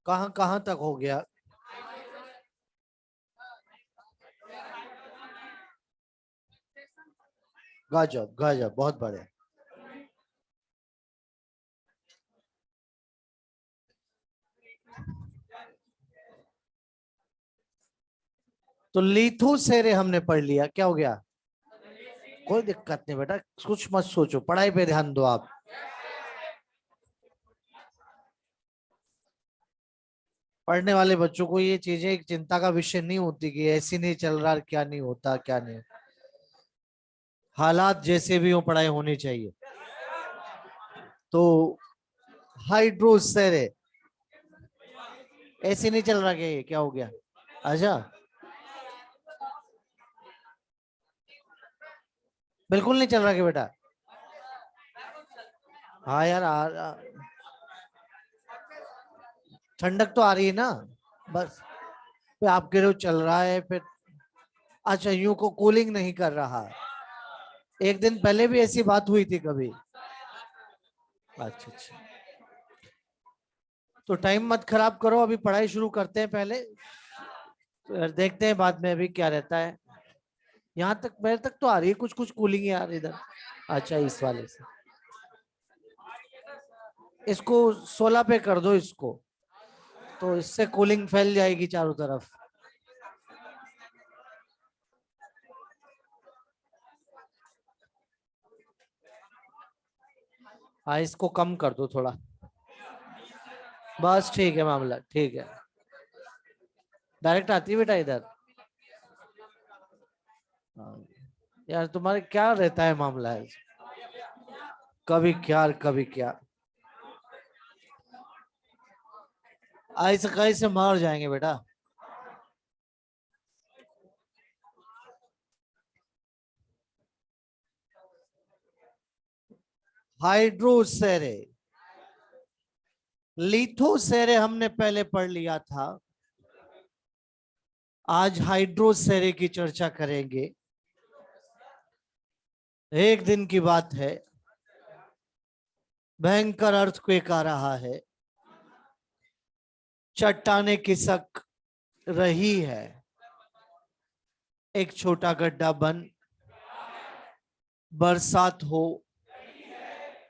कहां कहां तक हो गया? गजब गजब, बहुत बढ़िया। तो लिथोसेरे हमने पढ़ लिया, क्या हो गया? कोई दिक्कत नहीं बेटा, कुछ मत सोचो, पढ़ाई पे ध्यान दो आप। पढ़ने वाले बच्चों को ये चीजें एक चिंता का विषय नहीं होती कि ऐसी नहीं चल रहा, क्या नहीं होता क्या नहीं। हालात जैसे भी हो पढ़ाई होनी चाहिए। तो हाइड्रोसेरे ऐसे नहीं चल रहा, क्या ये क्या हो गया? अच्छा, बिल्कुल नहीं चल रहा क्या बेटा? हाँ यार, ठंडक तो आ रही है ना, बस। फिर आप कह रहे हो चल रहा है फिर। अच्छा, यूं को कूलिंग नहीं कर रहा। एक दिन पहले भी ऐसी बात हुई थी कभी? अच्छा अच्छा, तो टाइम मत खराब करो, अभी पढ़ाई शुरू करते हैं पहले, तो देखते हैं बाद में अभी क्या रहता है। यहाँ तक मेरे तक तो आ रही है कुछ कुछ कूलिंग यार इधर। अच्छा, इस वाले से इसको 16 पे कर दो इसको, तो इससे कूलिंग फैल जाएगी चारों तरफ। हाँ, इसको कम कर दो थोड़ा। बस ठीक है, मामला ठीक है। डायरेक्ट आती है बेटा इधर। हाँ। यार तुम्हारे क्या रहता है मामला है, कभी क्या और कभी क्या। ऐसे कैसे मार जाएंगे बेटा। हाइड्रोसेरे, लिथोसेरे हमने पहले पढ़ लिया था। आज हाइड्रोसेरे की चर्चा करेंगे। एक दिन की बात है, भयंकर अर्थक्वेक आ रहा है, चट्टाने खिसक रही है, एक छोटा गड्ढा बन, बरसात हो,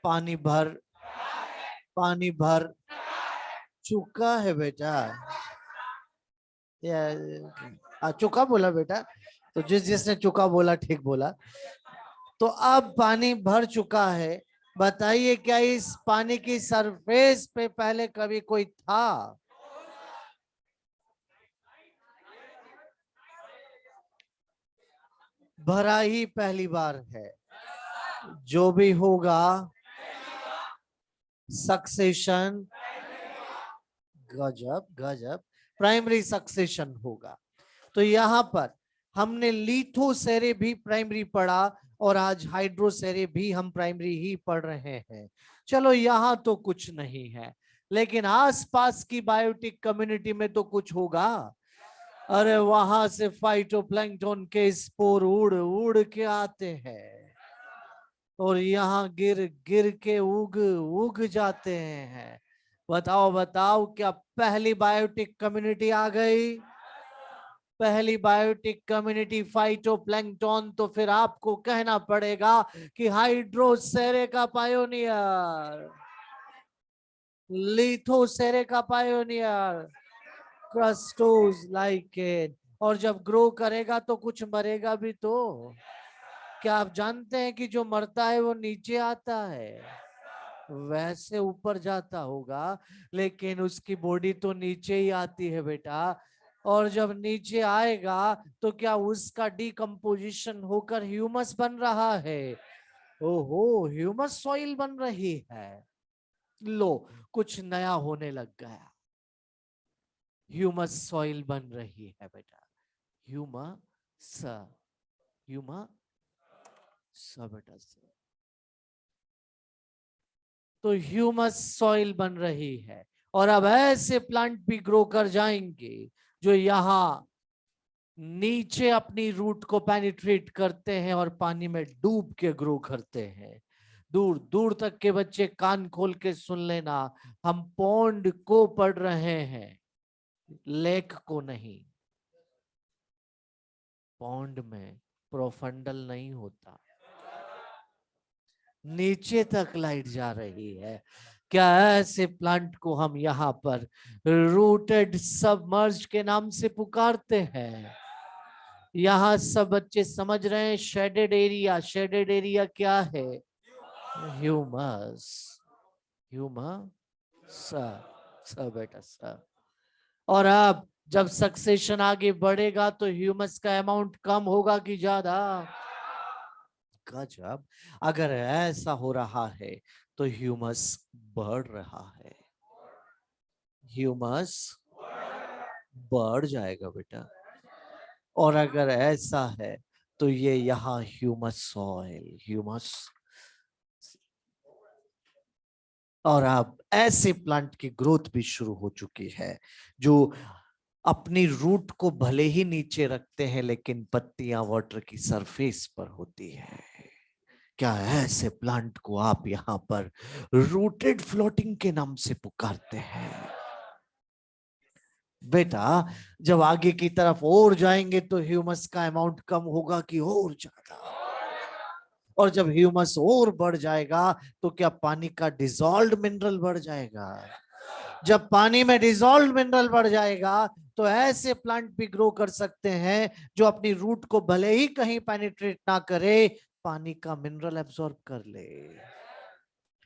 पानी भर, पानी भर चुका है बेटा। चुका बोला बेटा, तो जिसने चुका बोला ठीक बोला। तो अब पानी भर चुका है, बताइए क्या इस पानी की सरफेस पे पहले कभी कोई था? भरा ही पहली बार है। जो भी होगा सक्सेशन, गजब गजब, प्राइमरी सक्सेशन होगा। तो यहां पर हमने लिथोसेरे भी प्राइमरी पढ़ा, और आज हाइड्रोसेरे भी हम प्राइमरी ही पढ़ रहे हैं। चलो, यहां तो कुछ नहीं है, लेकिन आसपास की बायोटिक कम्युनिटी में तो कुछ होगा। अरे वहां से फाइटोप्लैंक्टन के स्पोर उड़ उड़ के आते हैं, और यहाँ गिर गिर के उग उग जाते हैं। बताओ बताओ, क्या पहली बायोटिक कम्युनिटी आ गई? पहली बायोटिक कम्युनिटी फाइटोप्लैंक्टन, तो फिर आपको कहना पड़ेगा कि हाइड्रोसेरे का पायोनियर, लिथोसेरे का पायोनियर, क्रस्टोज लाइकेन। और जब ग्रो करेगा तो कुछ मरेगा भी तो। क्या आप जानते हैं कि जो मरता है वो नीचे आता है? वैसे ऊपर जाता होगा, लेकिन उसकी बॉडी तो नीचे ही आती है बेटा। और जब नीचे आएगा तो क्या उसका डिकम्पोजिशन होकर ह्यूमस बन रहा है? ओहो, ह्यूमस सॉइल बन रही है। लो, कुछ नया होने लग गया। ह्यूमस सॉइल बन रही है बेटा। ह्यूमस, ह्यूमस बेटा। तो ह्यूमस सॉइल बन रही है, और अब ऐसे प्लांट भी ग्रो कर जाएंगे जो यहाँ नीचे अपनी रूट को पेनिट्रेट करते हैं और पानी में डूब के ग्रो करते हैं। दूर दूर तक के बच्चे कान खोल के सुन लेना, हम पॉन्ड को पढ़ रहे हैं, लेक को नहीं। पॉन्ड में प्रोफंडल नहीं होता, नीचे तक लाइट जा रही है। क्या ऐसे प्लांट को हम यहाँ पर रूटेड सबमर्ज के नाम से पुकारते हैं? यहाँ सब बच्चे समझ रहे हैं शेडेड एरिया, शेडेड एरिया क्या है? ह्यूमस, ह्यूमस बेटा सर। और अब जब सक्सेशन आगे बढ़ेगा तो ह्यूमस का अमाउंट कम होगा कि ज्यादा? गजब, अगर ऐसा हो रहा है तो ह्यूमस बढ़ रहा है, ह्यूमस बढ़ जाएगा बेटा। और अगर ऐसा है तो ये यहाँ ह्यूमस सॉइल, ह्यूमस। और अब ऐसे प्लांट की ग्रोथ भी शुरू हो चुकी है जो अपनी रूट को भले ही नीचे रखते हैं लेकिन पत्तियां वाटर की सरफेस पर होती है। क्या ऐसे प्लांट को आप यहाँ पर रूटेड फ्लोटिंग के नाम से पुकारते हैं? बेटा जब आगे की तरफ और जाएंगे तो ह्यूमस का अमाउंट कम होगा कि और ज्यादा? और जब ह्यूमस और बढ़ जाएगा तो क्या पानी का डिसॉल्व्ड मिनरल बढ़ जाएगा? जब पानी में डिसॉल्व्ड मिनरल बढ़ जाएगा तो ऐसे प्लांट भी ग्रो कर सकते हैं जो अपनी रूट को भले ही कहीं पेनिट्रेट ना करे, पानी का मिनरल एब्सॉर्ब कर ले।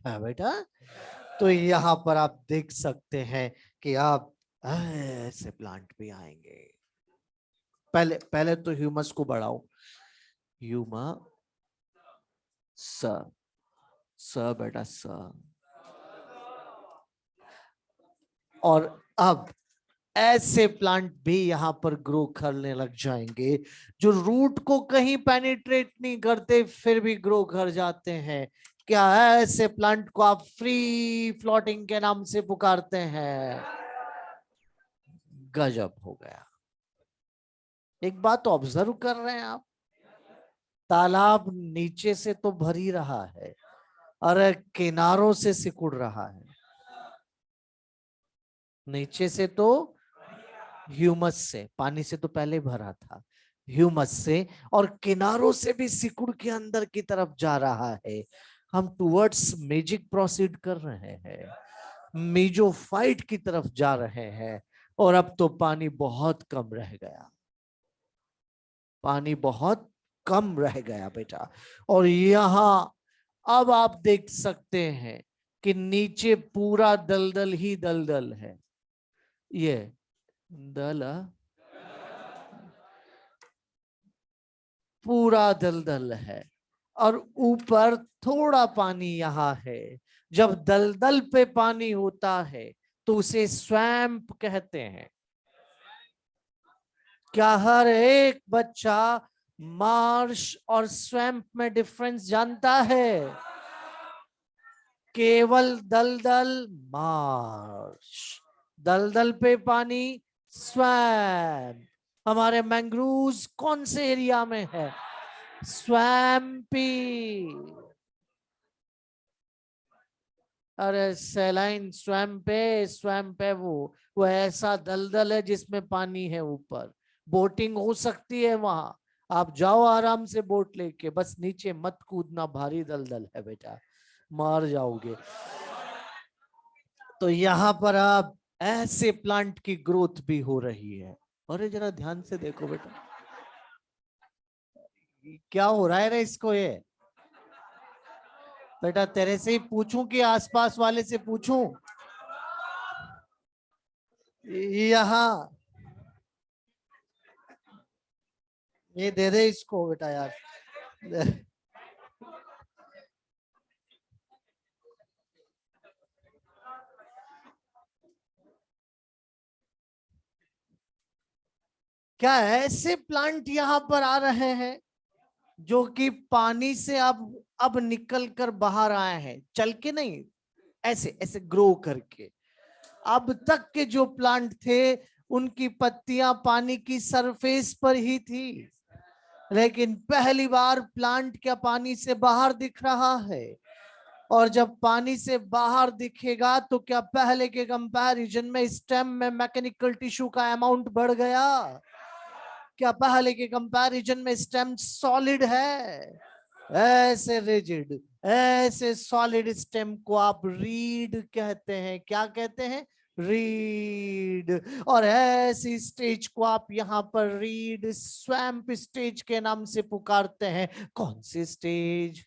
हाँ बेटा, तो यहाँ पर आप देख सकते हैं कि आप ऐसे प्लांट भी आएंगे। पहले पहले तो ह्यूमस को बढ़ाओ, ह्यूमस बेटा स। और अब ऐसे प्लांट भी यहाँ पर ग्रो करने लग जाएंगे जो रूट को कहीं पेनिट्रेट नहीं करते फिर भी ग्रो कर जाते हैं। क्या ऐसे प्लांट को आप फ्री फ्लोटिंग के नाम से पुकारते हैं? गजब हो गया। एक बात ऑब्जर्व कर रहे हैं आप, तालाब नीचे से तो भर ही रहा है और किनारों से सिकुड़ रहा है। नीचे से तो ह्यूमस से, पानी से तो पहले भरा था, ह्यूमस से, और किनारों से भी सिकुड़ के अंदर की तरफ जा रहा है। हम टुवर्ड्स मेजिक प्रोसीड कर रहे हैं, मेजोफाइट की तरफ जा रहे हैं। और अब तो पानी बहुत कम रह गया, पानी बहुत कम रह गया बेटा। और यहां अब आप देख सकते हैं कि नीचे पूरा दलदल ही दलदल है। ये दल पूरा दलदल है और ऊपर थोड़ा पानी यहाँ है। जब दलदल पे पानी होता है तो उसे स्वैम्प कहते हैं। क्या हर एक बच्चा मार्श और स्वैम्प में डिफरेंस जानता है? केवल दलदल मार्श, दलदल पे पानी स्वैम्प। हमारे मैंग्रोव्स कौन से एरिया में है? स्वैम्पी। अरे सैलाइन स्वैम्प है वो ऐसा दलदल है जिसमें पानी है ऊपर, बोटिंग हो सकती है वहां। आप जाओ आराम से बोट लेके, बस नीचे मत कूदना, भारी दलदल है बेटा, मार जाओगे। तो यहाँ पर आप ऐसे प्लांट की ग्रोथ भी हो रही है। अरे जरा ध्यान से देखो बेटा, क्या हो रहा है रे इसको? ये बेटा तेरे से ही पूछूं कि आसपास वाले से पूछूं? यहाँ ये दे दे इसको बेटा यार। क्या ऐसे प्लांट यहाँ पर आ रहे हैं जो कि पानी से अब निकल कर बाहर आए हैं, चल के नहीं, ऐसे ऐसे ग्रो करके। अब तक के जो प्लांट थे उनकी पत्तियां पानी की सरफेस पर ही थी, लेकिन पहली बार प्लांट क्या पानी से बाहर दिख रहा है? और जब पानी से बाहर दिखेगा तो क्या पहले के कंपैरिजन में स्टेम में मैकेनिकल टिश्यू का अमाउंट बढ़ गया? क्या पहले के कंपैरिजन में स्टेम सॉलिड है? ऐसे रिजिड, ऐसे सॉलिड स्टेम को आप रीड कहते हैं। क्या कहते हैं? रीड। और ऐसी स्टेज को आप यहाँ पर रीड स्वैम्प स्टेज के नाम से पुकारते हैं। कौन सी स्टेज?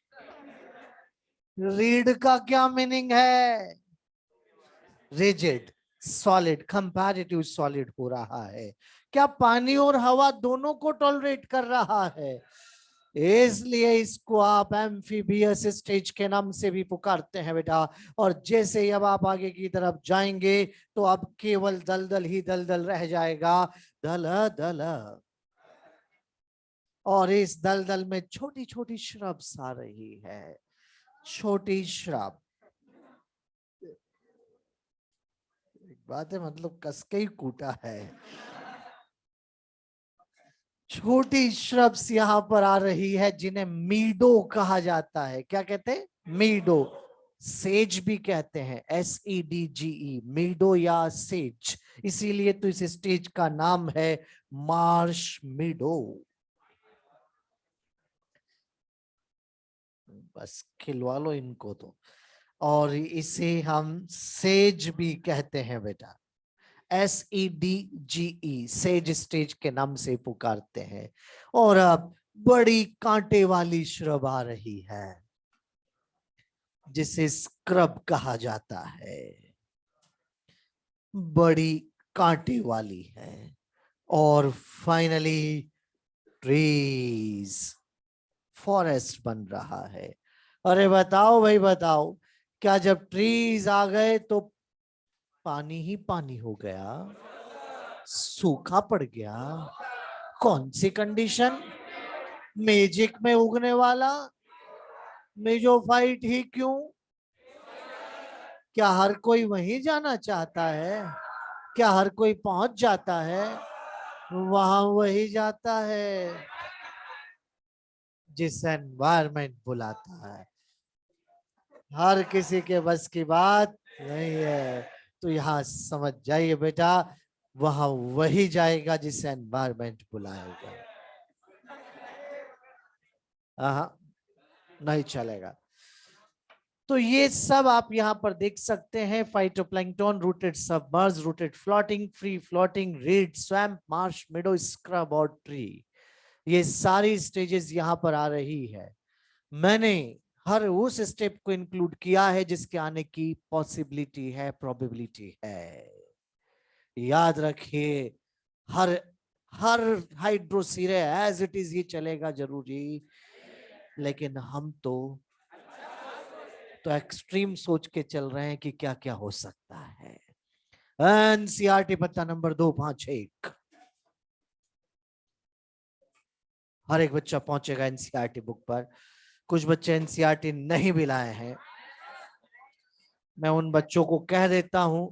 रीड का क्या मीनिंग है? रिजिड, सॉलिड, कंपैरेटिव सॉलिड हो रहा है। क्या पानी और हवा दोनों को टॉलरेट कर रहा है? इसलिए इसको आप एम्फीबियस स्टेज के नाम से भी पुकारते हैं बेटा। और जैसे ही अब आप आगे की तरफ जाएंगे तो अब केवल दलदल ही दलदल रह जाएगा, दल दल। और इस दलदल में छोटी छोटी श्रब्स आ रही है, छोटी श्रब। एक बात है, मतलब कसके ही कूटा है। छोटी श्रब्स यहाँ पर आ रही है जिन्हें मीडो कहा जाता है। क्या कहते हैं? मीडो। सेज भी कहते हैं, SEDGE, मीडो या सेज। इसीलिए तो इस स्टेज का नाम है मार्श मीडो। बस खिलवा लो इनको तो। और इसे हम सेज भी कहते हैं बेटा, SEDGE, सेज स्टेज के नाम से पुकारते हैं। और अब बड़ी कांटे वाली श्रब आ रही है जिसे स्क्रब कहा जाता है। बड़ी कांटे वाली है। और फाइनली ट्रीज, फॉरेस्ट बन रहा है। अरे बताओ भाई बताओ, क्या जब ट्रीज आ गए तो पानी ही पानी हो गया? सूखा पड़ गया? कौन सी कंडीशन? मैजिक में उगने वाला मेजोफाइट ही क्यों? क्या हर कोई वहीं जाना चाहता है? क्या हर कोई पहुंच जाता है? वहां वही जाता है जिस एनवायरमेंट बुलाता है। हर किसी के बस की बात नहीं है। तो यहाँ समझ जाइए बेटा, वहां वही जाएगा जिस एनवायरमेंट बुलाएगा। हाँ, नहीं चलेगा। तो ये सब आप यहाँ पर देख सकते हैं, phytoplankton, rooted submerge, rooted floating, free floating, reed, swamp, marsh, meadow, scrub और ट्री। ये सारी स्टेजेस यहाँ पर आ रही है। मैंने हर उस स्टेप को इंक्लूड किया है जिसके आने की पॉसिबिलिटी है, प्रोबेबिलिटी है। याद रखिए, हर हर हाइड्रोसीरे एज इट इज ये चलेगा जरूरी, लेकिन हम तो एक्सट्रीम सोच के चल रहे हैं कि क्या क्या हो सकता है। एनसीईआरटी पत्ता नंबर 251। हर एक बच्चा पहुंचेगा एनसीईआरटी बुक पर। कुछ बच्चे एनसीईआरटी नहीं भी लाए हैं, मैं उन बच्चों को कह देता हूं,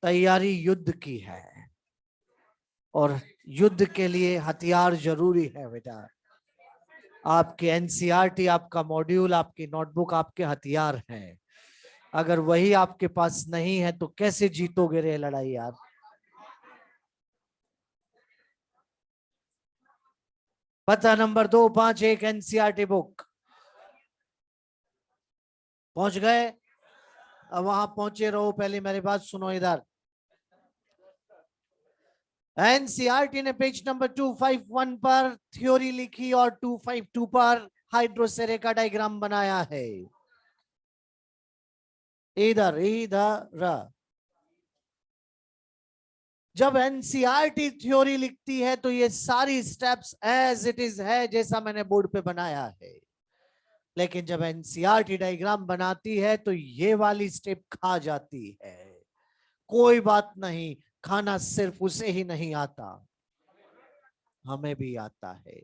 तैयारी युद्ध की है और युद्ध के लिए हथियार जरूरी है बेटा। आपके एनसीईआरटी, आपका मॉड्यूल, आपकी नोटबुक आपके हथियार हैं। अगर वही आपके पास नहीं है तो कैसे जीतोगे रे लड़ाई यार? पता नंबर 251 एनसीईआरटी बुक। पहुंच गए? अब वहां पहुंचे रहो, पहले मेरी बात सुनो इधर। एनसीईआरटी ने पेज नंबर 251 पर थ्योरी लिखी और 252 पर हाइड्रोसेरे का डायग्राम बनाया है। इधर इधर जब एनसीईआरटी थ्योरी लिखती है तो ये सारी स्टेप्स एज इट इज है, जैसा मैंने बोर्ड पे बनाया है। लेकिन जब एनसीईआरटी डायग्राम बनाती है तो ये वाली स्टेप खा जाती है। कोई बात नहीं, खाना सिर्फ उसे ही नहीं आता, हमें भी आता है।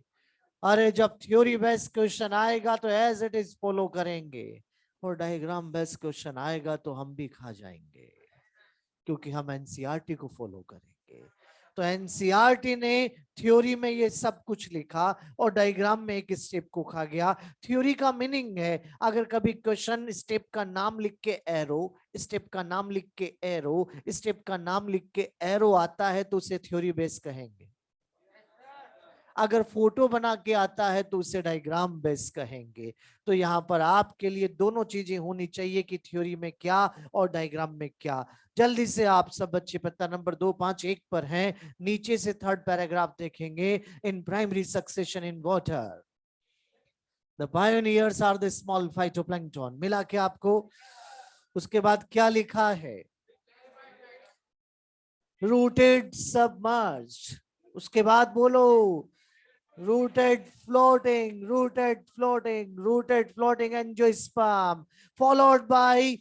अरे जब थ्योरी बेस्ड क्वेश्चन आएगा तो एज इट इज फॉलो करेंगे, और डायग्राम बेस्ड क्वेश्चन आएगा तो हम भी खा जाएंगे, क्योंकि हम एनसीईआरटी को फॉलो करेंगे। तो एनसीईआरटी ने थ्योरी में ये सब कुछ लिखा और डायग्राम में एक स्टेप को खा गया। थ्योरी का मीनिंग है, अगर कभी क्वेश्चन स्टेप का नाम लिख के एरो, स्टेप का नाम लिख के एरो, स्टेप का नाम लिख के एरो आता है तो उसे थ्योरी बेस कहेंगे। अगर फोटो बना के आता है तो उसे डायग्राम बेस कहेंगे। तो यहाँ पर आपके लिए दोनों चीजें होनी चाहिए कि थ्योरी में क्या और डायग्राम में क्या। जल्दी से आप सब बच्चे पत्ता नंबर 251 पर हैं, नीचे से थर्ड पैराग्राफ देखेंगे। In primary succession in water the pioneers are the small phytoplankton, मिला के आपको। उसके बाद क्या लिखा है, रूटेड सबमर्ज्ड। उसके बाद बोलो, rooted floating, rooted floating, rooted floating angiosperm, followed by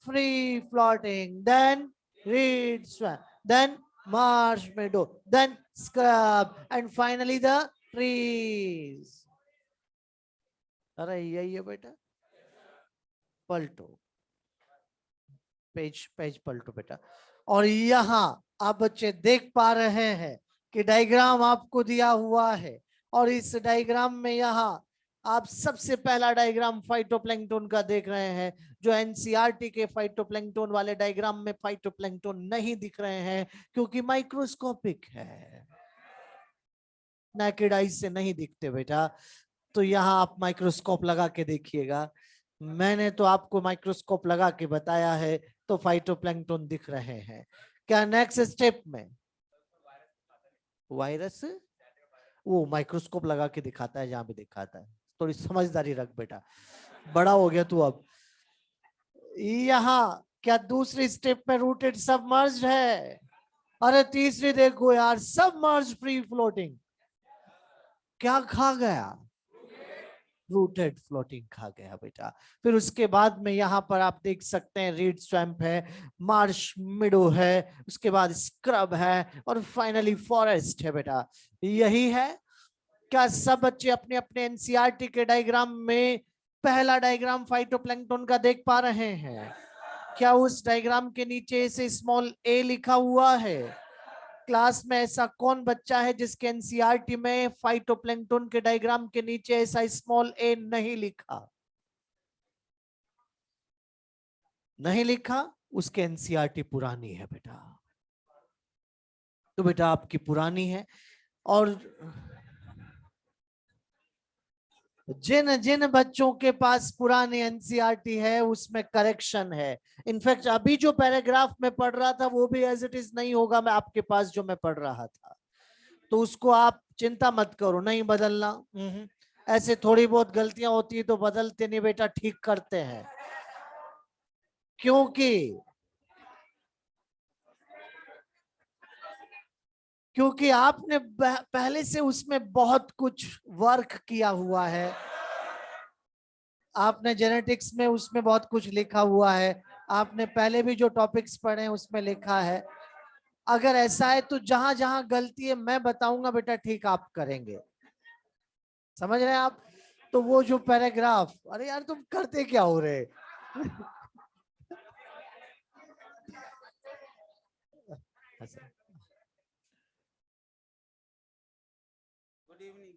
free floating, then reed swamp, then marsh meadow, then scrub, and finally the trees. अरे यही है बेटा, पलटो पेज, पेज पलटो बेटा। और यहाँ आप बच्चे देख पा रहे हैं कि डायग्राम आपको दिया हुआ है, और इस डायग्राम में यहाँ आप सबसे पहला डायग्राम फाइटोप्लैंक्टन का देख रहे हैं। जो एनसीईआरटी के फाइटोप्लैंक्टन वाले डायग्राम में फाइटोप्लैंक्टन नहीं दिख रहे हैं क्योंकि माइक्रोस्कोपिक है, नेकेड आई से नहीं दिखते बेटा। तो यहाँ आप माइक्रोस्कोप लगा के देखिएगा, मैंने तो आपको माइक्रोस्कोप लगा के बताया है, तो फाइटोप्लैंक्टन दिख रहे हैं। क्या नेक्स्ट स्टेप में वायरस, वो माइक्रोस्कोप लगा के दिखाता है जहां भी दिखाता है। थोड़ी समझदारी रख बेटा, बड़ा हो गया तू अब। यहाँ क्या दूसरी स्टेप में रूटेड सबमर्ज्ड है? अरे तीसरी देखो यार, सबमर्ज फ्री फ्लोटिंग, क्या खा गया? रूटेड फ्लोटिंग खा गया बेटा। फिर उसके बाद में यहाँ पर आप देख सकते हैं रीड स्वैम्प है, मार्श मिडो है, उसके बाद स्क्रब है, और फाइनली फॉरेस्ट है बेटा। यही है। क्या सब बच्चे अपने अपने एनसीईआरटी के डायग्राम में पहला डायग्राम फाइटोप्लैंक्टन का देख पा रहे हैं? क्या उस डायग्राम के नीचे से स्मॉल ए लिखा हुआ है? क्लास में ऐसा कौन बच्चा है जिसके एनसीईआरटी में फाइटोप्लैंक्टन के डायग्राम के नीचे ऐसा स्मॉल ए नहीं लिखा? नहीं लिखा, उसके एनसीईआरटी पुरानी है बेटा। तो बेटा आपकी पुरानी है, और जिन जिन बच्चों के पास पुरानी एनसीईआरटी है उसमें करेक्शन है। इनफैक्ट अभी जो पैराग्राफ में पढ़ रहा था वो भी एज इट इज नहीं होगा मैं आपके पास जो मैं पढ़ रहा था, तो उसको आप चिंता मत करो, नहीं बदलना। ऐसे थोड़ी बहुत गलतियां होती है तो बदलते नहीं बेटा, ठीक करते हैं। क्योंकि आपने पहले से उसमें बहुत कुछ वर्क किया हुआ है, आपने जेनेटिक्स में उसमें बहुत कुछ लिखा हुआ है, आपने पहले भी जो टॉपिक्स पढ़े हैं उसमें लिखा है। अगर ऐसा है तो जहां जहां गलती है मैं बताऊंगा बेटा, ठीक आप करेंगे। समझ रहे हैं आप? तो वो जो पैराग्राफ, अरे यार तुम करते क्या हो रहे? Good evening.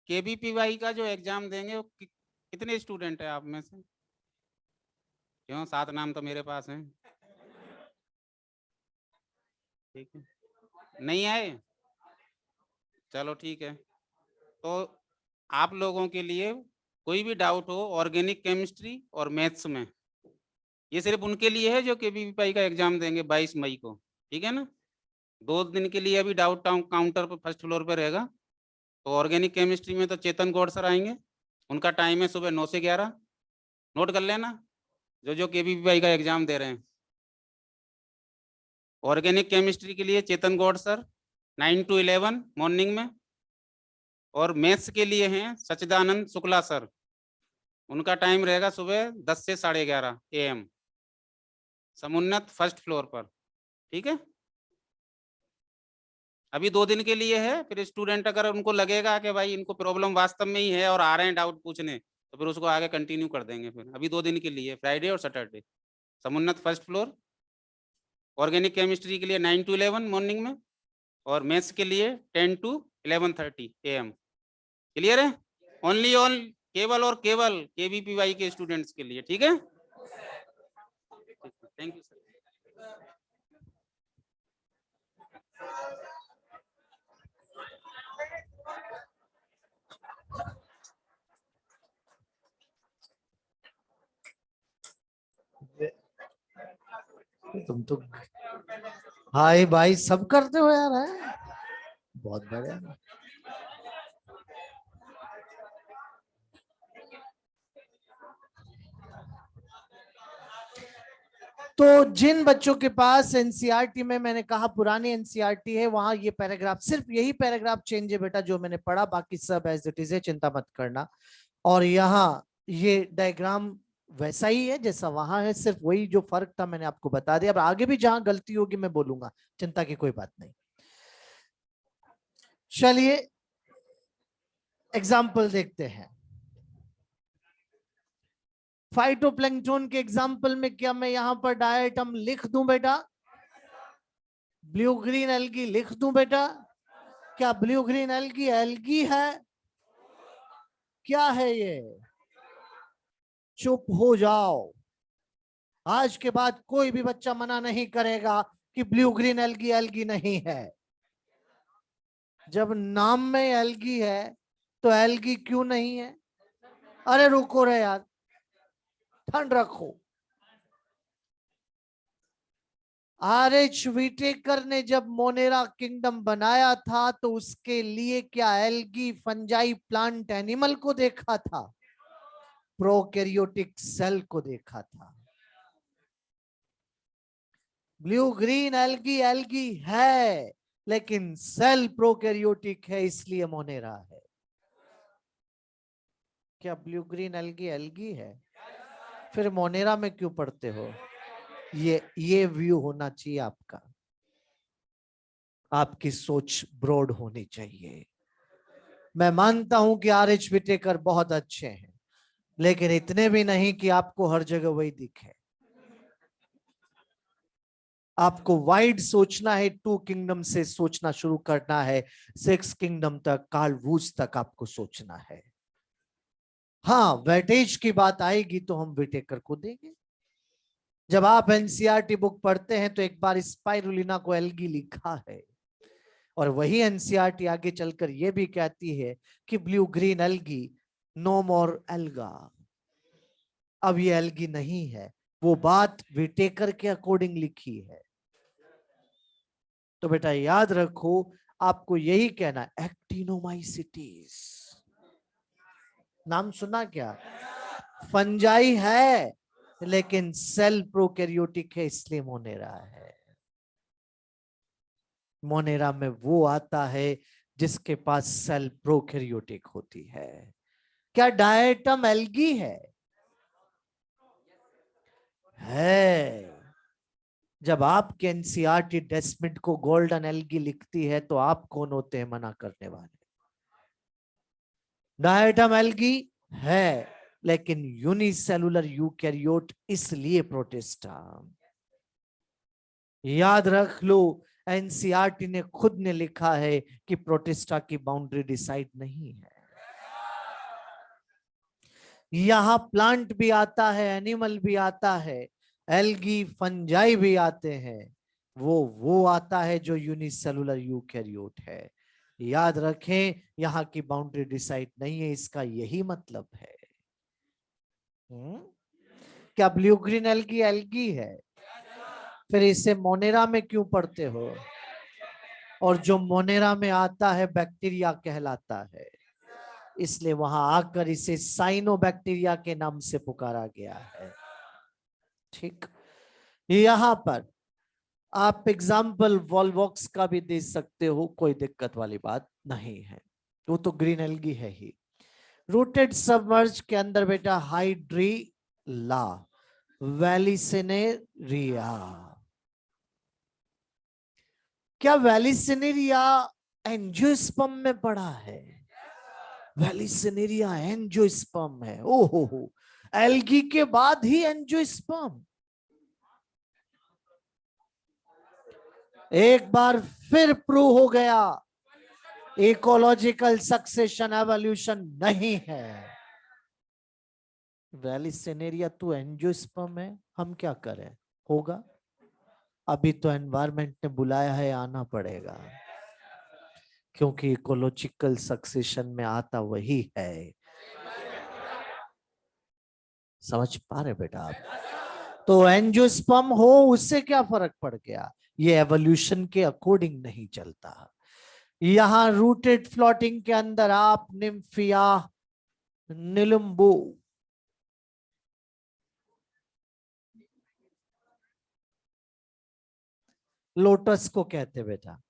केबीपीवाई का जो एग्जाम देंगे वो कितने स्टूडेंट है आप में से? क्यों, 7 नाम तो मेरे पास हैं। ठीक है, नहीं आए, चलो ठीक है। तो आप लोगों के लिए कोई भी डाउट हो ऑर्गेनिक केमिस्ट्री और मैथ्स में, ये सिर्फ उनके लिए है जो केबीपीवाई का एग्जाम देंगे 22 मई को, ठीक है ना? 2 दिन के लिए अभी डाउट काउंटर पर फर्स्ट फ्लोर पे रहेगा। तो ऑर्गेनिक केमिस्ट्री में तो चेतन गौड़ सर आएंगे, उनका टाइम है सुबह 9 से 11, नोट कर लेना जो जो केबीपीवाई का एग्जाम दे रहे हैं। ऑर्गेनिक केमिस्ट्री के लिए चेतन गौड़ सर 9 to 11 मॉर्निंग में, और मैथ्स के लिए हैं सच्चिदानंद शुक्ला सर, उनका टाइम रहेगा सुबह 10 से 11:30 AM, समुन्नत फर्स्ट फ्लोर पर, ठीक है? अभी 2 दिन के लिए है, फिर स्टूडेंट अगर उनको लगेगा कि भाई इनको प्रॉब्लम वास्तव में ही है और आ रहे हैं डाउट पूछने, तो फिर उसको आगे कंटिन्यू कर देंगे। फिर अभी 2 दिन के लिए, फ्राइडे और Saturday. Samunnat first floor. Organic chemistry के लिए 9 to 11 मॉर्निंग में, और मैथ्स के लिए 10 to 11:30 AM। क्लियर है? ओनली ऑन केवल और केवल KVPY के स्टूडेंट्स के लिए, ठीक है? Thank you sir. तुम तो हाय भाई सब करते हो यार, है बहुत बढ़िया। तो जिन बच्चों के पास एनसीईआरटी में, मैंने कहा पुरानी एनसीईआरटी है, वहां ये पैराग्राफ, सिर्फ यही पैराग्राफ चेंज है बेटा जो मैंने पढ़ा, बाकी सब एज इट इज है, चिंता मत करना। और यहाँ ये डायग्राम वैसा ही है जैसा वहां है, सिर्फ वही जो फर्क था मैंने आपको बता दिया। अब आगे भी जहां गलती होगी मैं बोलूंगा, चिंता की कोई बात नहीं। चलिए एग्जाम्पल देखते हैं। फाइटोप्लैंक्टन के एग्जाम्पल में क्या मैं यहां पर डायटम लिख दूं बेटा? ब्लू ग्रीन एल्गी लिख दूं बेटा? क्या ब्लू ग्रीन एल्गी एल्गी है? क्या है ये? चुप हो जाओ। आज के बाद कोई भी बच्चा मना नहीं करेगा कि ब्लू ग्रीन एल्गी एल्गी नहीं है। जब नाम में एल्गी है तो एल्गी क्यों नहीं है? अरे रुको रे यार, ठंड रखो। आरएच विटेकर ने जब मोनेरा किंगडम बनाया था तो उसके लिए क्या एल्गी फंजाई प्लांट एनिमल को देखा था? प्रोकैरियोटिक सेल को देखा था। ब्लू ग्रीन एल्गी एल्गी है, लेकिन सेल प्रोकैरियोटिक है, इसलिए मोनेरा है। क्या ब्लू ग्रीन एल्गी एल्गी है? फिर मोनेरा में क्यों पढ़ते हो? ये व्यू होना चाहिए आपका। आपकी सोच ब्रॉड होनी चाहिए। मैं मानता हूं कि आरएच विटेकर बहुत अच्छे हैं, लेकिन इतने भी नहीं कि आपको हर जगह वही दिखे। आपको वाइड सोचना है, 2 किंगडम से सोचना शुरू करना है, 6 किंगडम तक, कार्ल वूज तक आपको सोचना है। हाँ, वेटेज की बात आएगी तो हम विटेकर को देंगे। जब आप एनसीईआरटी बुक पढ़ते हैं तो एक बार स्पाइरुलिना को एल्गी लिखा है, और वही एनसीईआरटी आगे चलकर यह भी कहती है कि ब्लू ग्रीन एल्गी नो मोर एल्गा। अब ये एल्गी नहीं है, वो बात विटेकर के अकॉर्डिंग लिखी है। तो बेटा याद रखो, आपको यही कहना है, एक्टिनोमाइसिटीज नाम सुना क्या? फंजाई है लेकिन सेल प्रोकैरियोटिक है, इसलिए मोनेरा है। मोनेरा में वो आता है जिसके पास सेल प्रोकैरियोटिक होती है। क्या डायटम एल्गी है? जब आपके एनसीईआरटी डेस्मिड को गोल्डन एल्गी लिखती है तो आप कौन होते हैं मना करने वाले? डायटम एल्गी है, लेकिन यूनिसेलुलर यूकैरियोट, इसलिए प्रोटिस्टा। याद रख लो, एनसीईआरटी ने खुद ने लिखा है कि प्रोटिस्टा की बाउंड्री डिसाइड नहीं है। यहां प्लांट भी आता है, एनिमल भी आता है, एल्गी फंजाई भी आते हैं। वो आता है जो यूनिसेलुलर यूकैरियोट है। याद रखें, यहां की बाउंड्री डिसाइड नहीं है, इसका यही मतलब है। क्या ब्लू ग्रीन एल्गी एल्गी है? फिर इसे मोनेरा में क्यों पढ़ते हो? और जो मोनेरा में आता है बैक्टीरिया कहलाता है, इसलिए वहां आकर इसे साइनोबैक्टीरिया के नाम से पुकारा गया है। ठीक, यहां पर आप एग्जाम्पल वॉल्वॉक्स का भी दे सकते हो, कोई दिक्कत वाली बात नहीं है, वो तो ग्रीन एल्गी है ही। रूटेड सबमर्ज के अंदर बेटा हाइड्रीला, वैलिसिनेरिया। क्या वैलिसिनेरिया एंजियोस्पर्म में पड़ा है? वैलिसिनेरिया एंजियोस्पर्म है। ओहो, एल्गी के बाद ही एंजियोस्पर्म। एक बार फिर प्रूव हो गया, इकोलॉजिकल सक्सेशन एवोल्यूशन नहीं है। वैलिसिनेरिया तो एंजियोस्पर्म है, हम क्या करें, होगा। अभी तो एनवायरमेंट ने बुलाया है, आना पड़ेगा, क्योंकि इकोलॉजिकल सक्सेशन में आता वही है। समझ पा रहे बेटा आप? तो एंजियोस्पर्म हो उससे क्या फर्क पड़ गया, ये एवोल्यूशन के अकॉर्डिंग नहीं चलता। यहां रूटेड फ्लोटिंग के अंदर आप निम्फिया निलुम्बू, लोटस को कहते बेटा।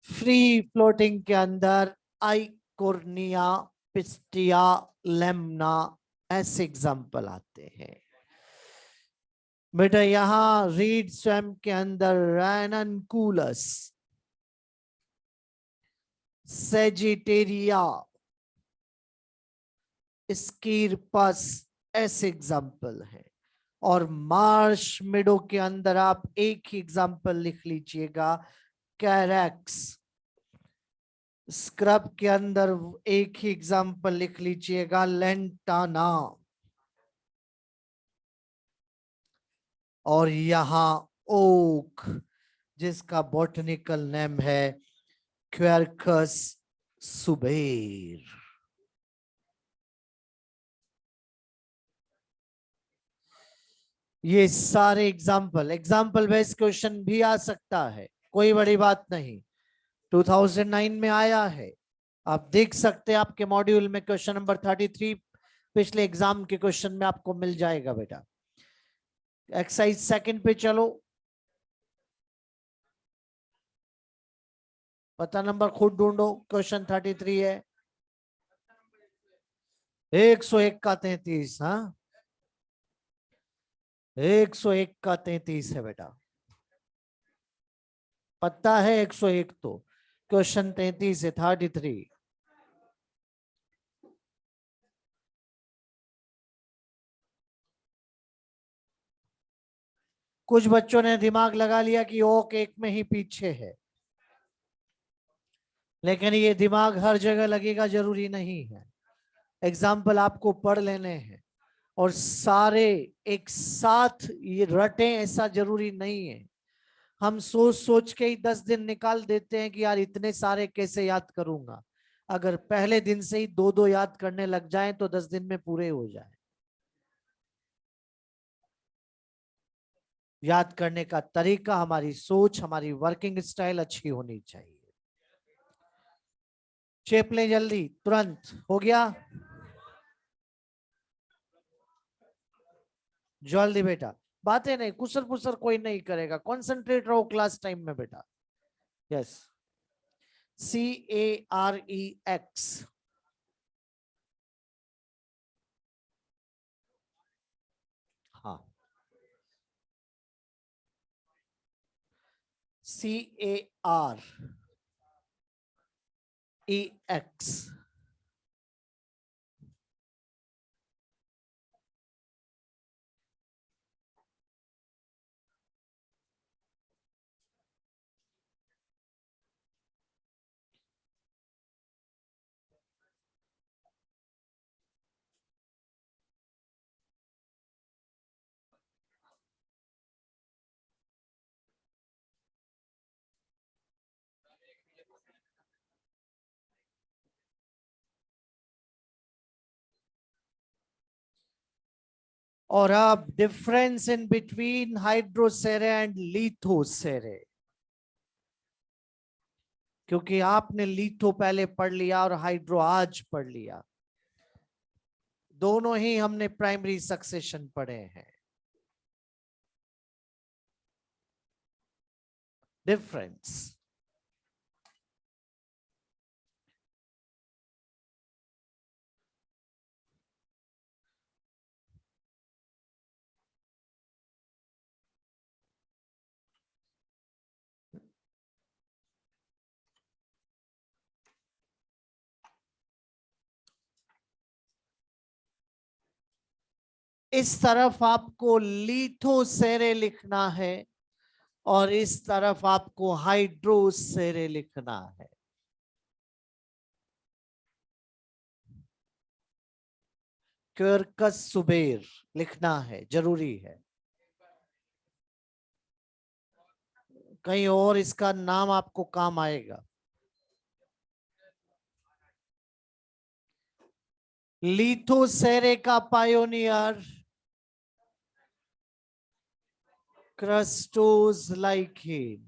फ्री फ्लोटिंग के अंदर आइकोर्निया, पिस्टिया, लेमना, ऐसे एग्जाम्पल आते हैं बेटा। यहां रीड स्वैम के अंदर रैननकूलस, सेजिटेरिया, स्कीरपस, ऐसे एग्जाम्पल है। और मार्श मिडो के अंदर आप एक ही एग्जाम्पल लिख लीजिएगा, कैरेक्स। स्क्रब के अंदर एक ही एग्जाम्पल लिख लीजिएगा, लेंटाना। और यहां ओक, जिसका बॉटनिकल नेम है क्वेरकस सुबेर। ये सारे एग्जाम्पल बेस्ड क्वेश्चन भी आ सकता है, कोई बड़ी बात नहीं। 2009 में आया है, आप देख सकते हैं, आपके मॉड्यूल में क्वेश्चन नंबर 33 पिछले एग्जाम के क्वेश्चन में आपको मिल जाएगा बेटा। एक्सरसाइज सेकंड पे चलो, पता नंबर खुद ढूंढो, क्वेश्चन 33 है 101 का 33। हाँ, 101 का 33 है बेटा, पता है 101 तो क्वेश्चन 33 है 33। कुछ बच्चों ने दिमाग लगा लिया कि ओक एक में ही पीछे है, लेकिन ये दिमाग हर जगह लगेगा जरूरी नहीं है। एग्जाम्पल आपको पढ़ लेने हैं और सारे एक साथ ये रटे, ऐसा जरूरी नहीं है। हम सोच सोच के ही 10 दिन निकाल देते हैं कि यार इतने सारे कैसे याद करूंगा। अगर पहले दिन से ही दो दो याद करने लग जाएं तो 10 दिन में पूरे हो जाए। याद करने का तरीका, हमारी सोच, हमारी वर्किंग स्टाइल अच्छी होनी चाहिए। चेप लें जल्दी, तुरंत हो गया, जल्दी बेटा। बातें नहीं, कुसर पुसर कोई नहीं करेगा, कॉन्सेंट्रेट रहो क्लास टाइम में बेटा। यस, CAREX, हाँ, CAREX। और अब डिफरेंस इन बिटवीन हाइड्रोसेरे एंड लिथोसेरे, क्योंकि आपने लिथो पहले पढ़ लिया और हाइड्रो आज पढ़ लिया, दोनों ही हमने प्राइमरी सक्सेशन पढ़े हैं। डिफरेंस, इस तरफ आपको लिथोसेरे लिखना है और इस तरफ आपको हाइड्रोसेरे लिखना है। क्यर्कस सुबेर लिखना है, जरूरी है। कहीं और इसका नाम आपको काम आएगा। लिथोसेरे का पायोनियर क्रस्टोस लाइकेन।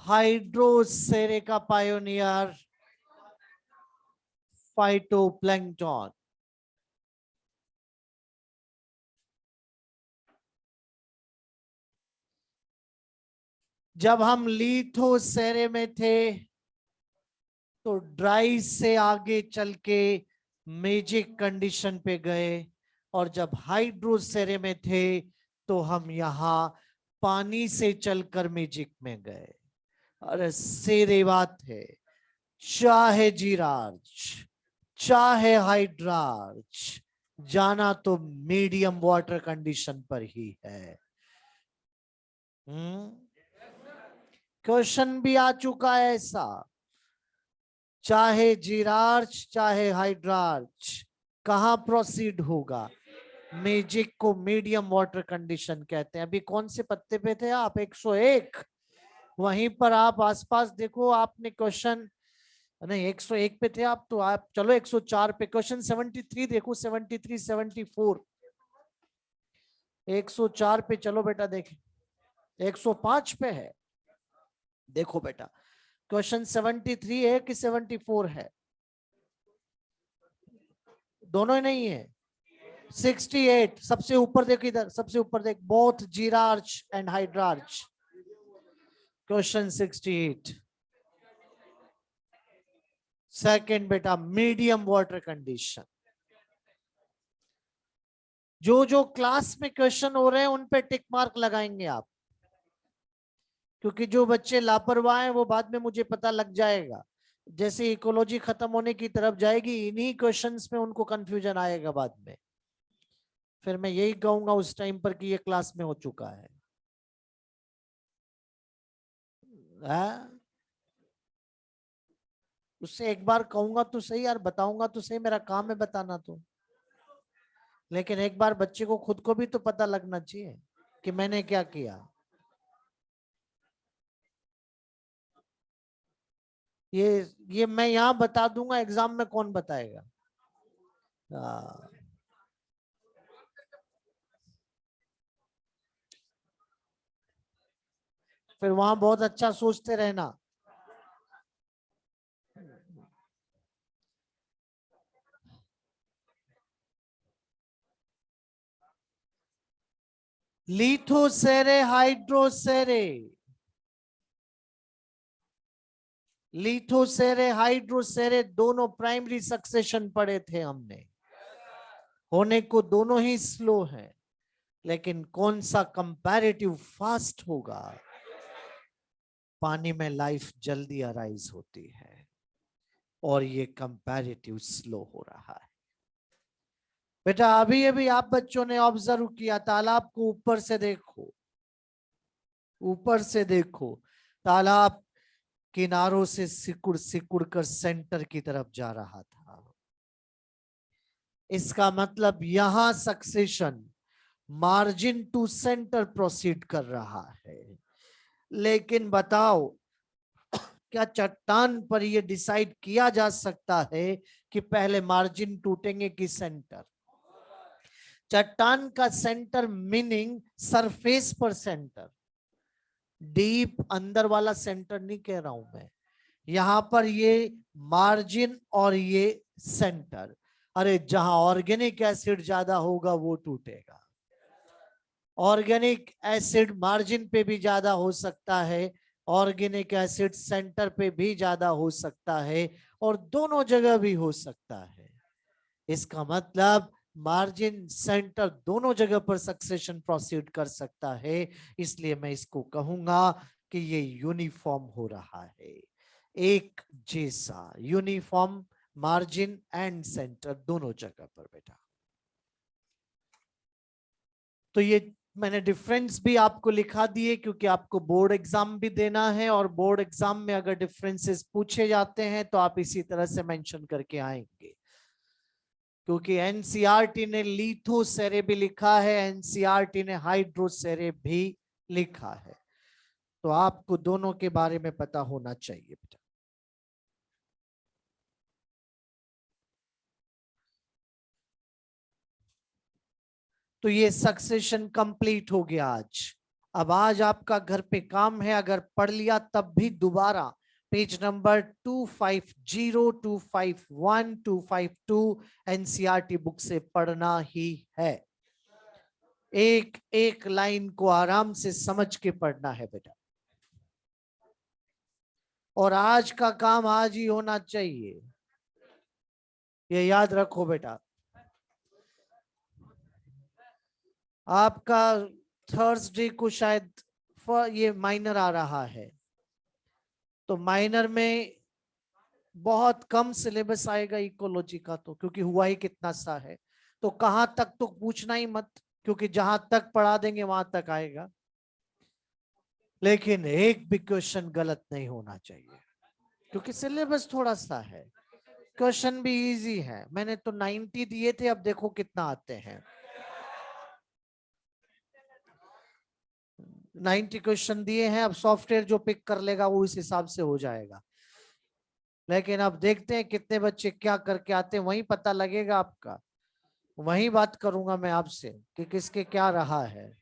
हाइड्रोसेरे का पायोनियर फाइटोप्लैंक्टन। जब हम लिथोसेरे में थे तो ड्राई से आगे चल के मेजिक कंडीशन पे गए, और जब हाइड्रोसेरे में थे तो हम यहाँ पानी से चलकर मेजिक में गए। अरे सीधी बात है, चाहे जीरार्च चाहे हाइड्रार्च, जाना तो मीडियम वाटर कंडीशन पर ही है। क्वेश्चन भी आ चुका है ऐसा, चाहे जीरार्च चाहे हाइड्रार्च कहां प्रोसीड होगा? मेजिक को मीडियम वाटर कंडीशन कहते हैं। अभी कौन से पत्ते पे थे आप? 101। वहीं पर आप आसपास देखो, आपने क्वेश्चन नहीं 101 पे थे आप, तो आप चलो 104 पे। क्वेश्चन 73 देखो, 73 74 104 पे चलो बेटा, देखें 105 पे है। देखो बेटा, क्वेश्चन 73 है कि 74 है? दोनों ही नहीं है। 68 सबसे ऊपर देखो, इधर सबसे ऊपर देख, both जीरार्च and hydrarch. Question 68 second बेटा, मीडियम वाटर कंडीशन। जो जो क्लास में क्वेश्चन हो रहे हैं उन पे टिक मार्क लगाएंगे आप, क्योंकि जो बच्चे लापरवाह हैं वो बाद में मुझे पता लग जाएगा, जैसे इकोलॉजी खत्म होने की तरफ जाएगी इन्हीं क्वेश्चंस में उनको कंफ्यूजन आएगा बाद में। फिर मैं यही कहूंगा उस टाइम पर कि ये क्लास में हो चुका है। उससे एक बार कहूंगा तो सही यार, बताऊंगा तो सही, मेरा काम है बताना तो, लेकिन एक बार बच्चे को खुद को भी तो पता लगना चाहिए कि मैंने क्या किया। ये मैं यहां बता दूंगा, एग्जाम में कौन बताएगा? फिर वहां बहुत अच्छा सोचते रहना। लिथोसेरे हाइड्रोसेरे, लिथोसेरे हाइड्रोसेरे दोनों प्राइमरी सक्सेशन पढ़े थे हमने। होने को दोनों ही स्लो हैं, लेकिन कौन सा कंपैरेटिव फास्ट होगा? पानी में लाइफ जल्दी अराइज होती है और ये कंपैरेटिव स्लो हो रहा है। बेटा अभी अभी आप बच्चों ने ऑब्जर्व किया, तालाब को ऊपर से देखो, ऊपर से देखो, तालाब किनारों से सिकुड़ सिकुड़ कर सेंटर की तरफ जा रहा था। इसका मतलब यहां succession margin to centre proceed कर रहा है। लेकिन बताओ, क्या चट्टान पर यह डिसाइड किया जा सकता है कि पहले मार्जिन टूटेंगे कि सेंटर? चट्टान का सेंटर मीनिंग सरफेस पर सेंटर, डीप अंदर वाला सेंटर नहीं कह रहा हूं मैं, यहां पर ये मार्जिन और ये सेंटर। अरे जहां ऑर्गेनिक एसिड ज्यादा होगा वो टूटेगा। ऑर्गेनिक एसिड मार्जिन पे भी ज्यादा हो सकता है, ऑर्गेनिक एसिड सेंटर पे भी ज्यादा हो सकता है, और दोनों जगह भी हो सकता है। इसका मतलब मार्जिन सेंटर दोनों जगह पर सक्सेशन प्रोसीड कर सकता है। इसलिए मैं इसको कहूंगा कि ये यूनिफॉर्म हो रहा है, एक जैसा यूनिफॉर्म मार्जिन एंड सेंटर दोनों जगह पर बेटा। तो ये मैंने डिफरेंस भी आपको लिखा दिए क्योंकि आपको बोर्ड एग्जाम भी देना है, और बोर्ड एग्जाम में अगर डिफरेंसेस पूछे जाते हैं तो आप इसी तरह से मेंशन करके आएंगे। क्योंकि एनसीईआरटी ने लिथोसेरे भी लिखा है, एनसीईआरटी ने हाइड्रोसेरे भी लिखा है, तो आपको दोनों के बारे में पता होना चाहिए बेटा। तो ये सक्सेशन कंप्लीट हो गया आज। अब आज आपका घर पे काम है, अगर पढ़ लिया तब भी दोबारा पेज नंबर 250, 251, 252 एनसीईआरटी बुक से पढ़ना ही है। एक एक लाइन को आराम से समझ के पढ़ना है बेटा, और आज का काम आज ही होना चाहिए, ये याद रखो बेटा। आपका थर्सडे को शायद ये माइनर आ रहा है, तो माइनर में बहुत कम सिलेबस आएगा इकोलॉजी का, तो क्योंकि हुआ ही कितना सा है, तो कहां तक तो पूछना ही मत, क्योंकि जहां तक पढ़ा देंगे वहां तक आएगा, लेकिन एक भी क्वेश्चन गलत नहीं होना चाहिए क्योंकि सिलेबस थोड़ा सा है। क्वेश्चन भी इजी है, मैंने तो 90 दिए थे, अब देखो कितना आते हैं। 90 क्वेश्चन दिए हैं, अब सॉफ्टवेयर जो पिक कर लेगा वो इस हिसाब से हो जाएगा, लेकिन अब देखते हैं कितने बच्चे क्या करके आते हैं, वहीं पता लगेगा आपका। वहीं बात करूंगा मैं आपसे कि किसके क्या रहा है।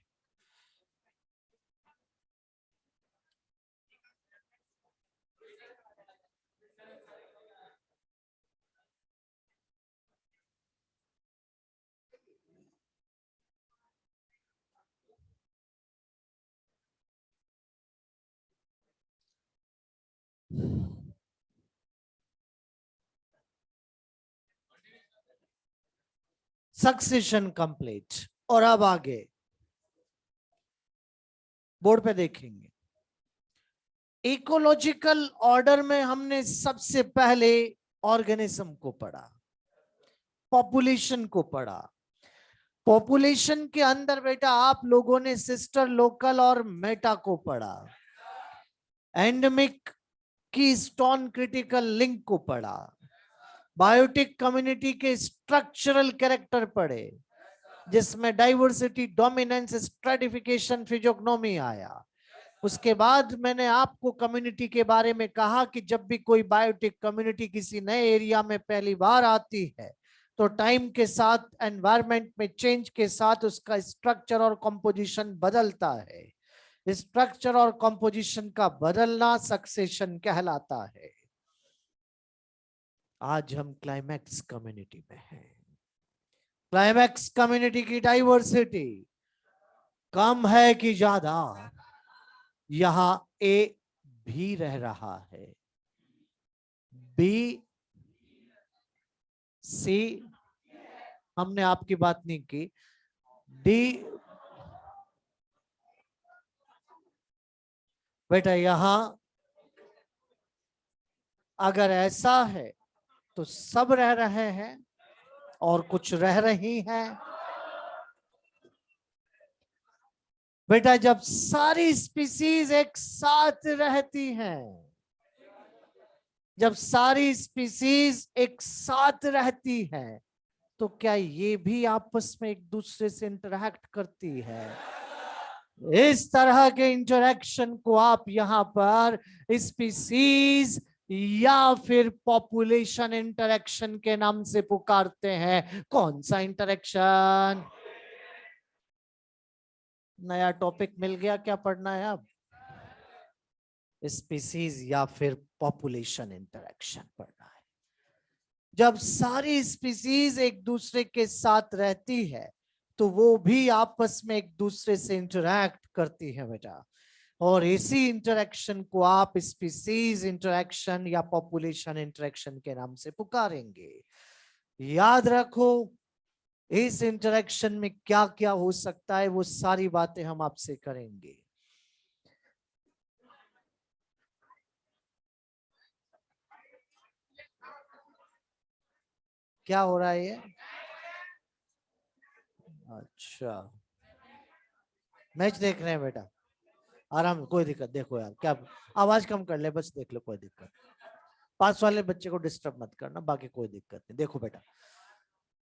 सक्सेशन कंप्लीट, और अब आगे बोर्ड पे देखेंगे। इकोलॉजिकल ऑर्डर में हमने सबसे पहले ऑर्गेनिज्म को पढ़ा, पॉपुलेशन को पढ़ा। पॉपुलेशन के अंदर बेटा आप लोगों ने सिस्टर लोकल और मेटा को पढ़ा, एंडेमिक की स्टोन क्रिटिकल लिंक को पढ़ा, बायोटिक कम्युनिटी के स्ट्रक्चरल कैरेक्टर पढ़े जिसमें डाइवर्सिटी, डोमिनेंस, स्ट्रेटिफिकेशन, फिजियोग्नोमी आया। उसके बाद मैंने आपको कम्युनिटी के बारे में कहा कि जब भी कोई बायोटिक कम्युनिटी किसी नए एरिया में पहली बार आती है तो टाइम के साथ, एनवायरनमेंट में चेंज के साथ उसका स्ट्रक्चर और कंपोजिशन बदलता है। स्ट्रक्चर और कंपोजिशन का बदलना सक्सेशन कहलाता है। आज हम क्लाइमैक्स कम्युनिटी में हैं। क्लाइमैक्स कम्युनिटी की डाइवर्सिटी कम है कि ज्यादा? यहां ए भी रह रहा है, बी, सी, हमने आपकी बात नहीं की, डी। बेटा यहां अगर ऐसा है तो सब रह रहे हैं और कुछ रह रही हैं। बेटा जब सारी स्पीसीज एक साथ रहती हैं, जब सारी स्पीसीज एक साथ रहती है, तो क्या ये भी आपस में एक दूसरे से इंटरैक्ट करती है? इस तरह के इंटरैक्शन को आप यहां पर स्पीसीज या फिर पॉपुलेशन इंटरैक्शन के नाम से पुकारते हैं। कौन सा इंटरैक्शन? नया टॉपिक मिल गया, क्या पढ़ना है अब? स्पीसीज या फिर पॉपुलेशन इंटरैक्शन पढ़ना है। जब सारी स्पीसीज एक दूसरे के साथ रहती है तो वो भी आपस में एक दूसरे से इंटरैक्ट करती है बेटा, और इसी इंटरैक्शन को आप स्पीसीज इंटरैक्शन या पॉपुलेशन इंटरैक्शन के नाम से पुकारेंगे। याद रखो, इस इंटरैक्शन में क्या क्या हो सकता है वो सारी बातें हम आपसे करेंगे। क्या हो रहा है ये? अच्छा, मैच देख रहे हैं बेटा, आराम, कोई दिक्कत, देखो यार क्या, आवाज कम कर ले बस, देख लो, कोई दिक्कत। पास वाले बच्चे को डिस्टर्ब मत करना, बाकी कोई दिक्कत नहीं, देखो बेटा,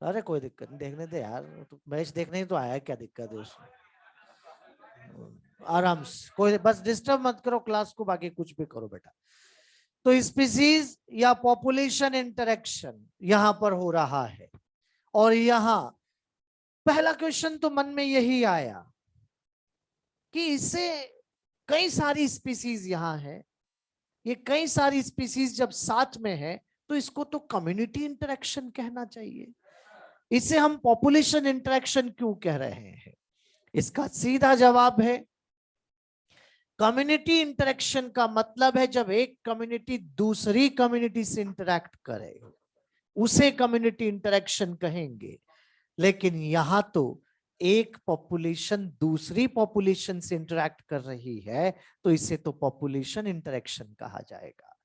अरे कोई दिक्कत नहीं, देखने दे यार, तो मैच देखने ही तो आया है, क्या दिक्कत है उसमें, आराम से, कोई बस डिस्टर्ब मत करो क्लास को, बाकी कुछ भी करो बेटा। तो स्पीसीज या पॉपुलेशन इंटरेक्शन यहां पर हो रहा है, और यहां पहला क्वेश्चन तो मन में यही आया कि इससे कई सारी स्पीसीज यहां है, ये कई सारी स्पीसीज जब साथ में है तो इसको तो कम्युनिटी इंटरेक्शन कहना चाहिए, इसे हम पॉपुलेशन इंटरेक्शन क्यों कह रहे हैं? इसका सीधा जवाब है, कम्युनिटी इंटरेक्शन का मतलब है जब एक कम्युनिटी दूसरी कम्युनिटी से इंटरेक्ट करे, उसे कम्युनिटी इंटरेक्शन कहेंगे। लेकिन यहां तो एक पॉपुलेशन दूसरी पॉपुलेशन से इंटरेक्ट कर रही है, तो इसे तो पॉपुलेशन इंटरेक्शन कहा जाएगा।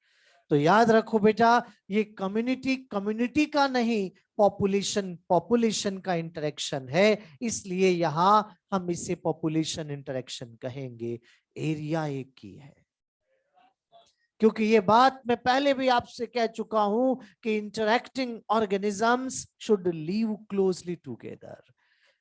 तो याद रखो बेटा, ये कम्युनिटी कम्युनिटी का नहीं, पॉपुलेशन पॉपुलेशन का इंटरेक्शन है, इसलिए यहां हम इसे पॉपुलेशन इंटरेक्शन कहेंगे। एरिया एक ही है, क्योंकि ये बात मैं पहले भी आपसे कह चुका हूं कि interacting organisms should live closely together,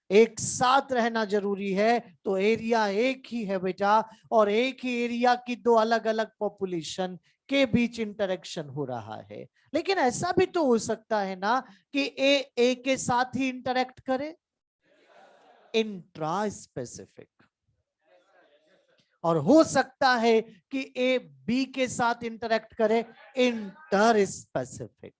एक साथ रहना जरूरी है। तो एरिया एक ही है बेटा, और एक ही एरिया की दो अलग अलग पॉपुलेशन के बीच इंटरेक्शन हो रहा है। लेकिन ऐसा भी तो हो सकता है ना कि ए के साथ ही इंटरेक्ट करे, इंट्रा स्पेसिफिक, और हो सकता है कि ए बी के साथ इंटरेक्ट करे, इंटर स्पेसिफिक।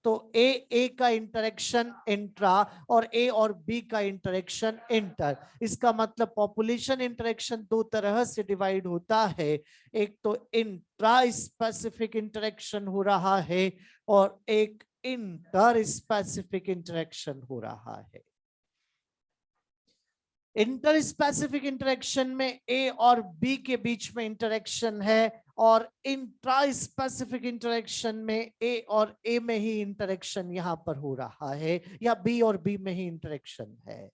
तो ए का इंटरेक्शन इंट्रा, और ए और बी का इंटरेक्शन इंटर। इसका मतलब पॉपुलेशन इंटरेक्शन दो तरह से डिवाइड होता है, एक तो इंट्रा स्पेसिफिक इंटरेक्शन हो रहा है, और एक इंटर स्पेसिफिक इंटरेक्शन हो रहा है। इंटर स्पेसिफिक इंटरेक्शन में ए और बी के बीच में इंटरेक्शन है, और इंट्रा स्पेसिफिक इंटरेक्शन में ए और ए में ही इंटरेक्शन यहां पर हो रहा है, या बी और बी में ही इंटरेक्शन है।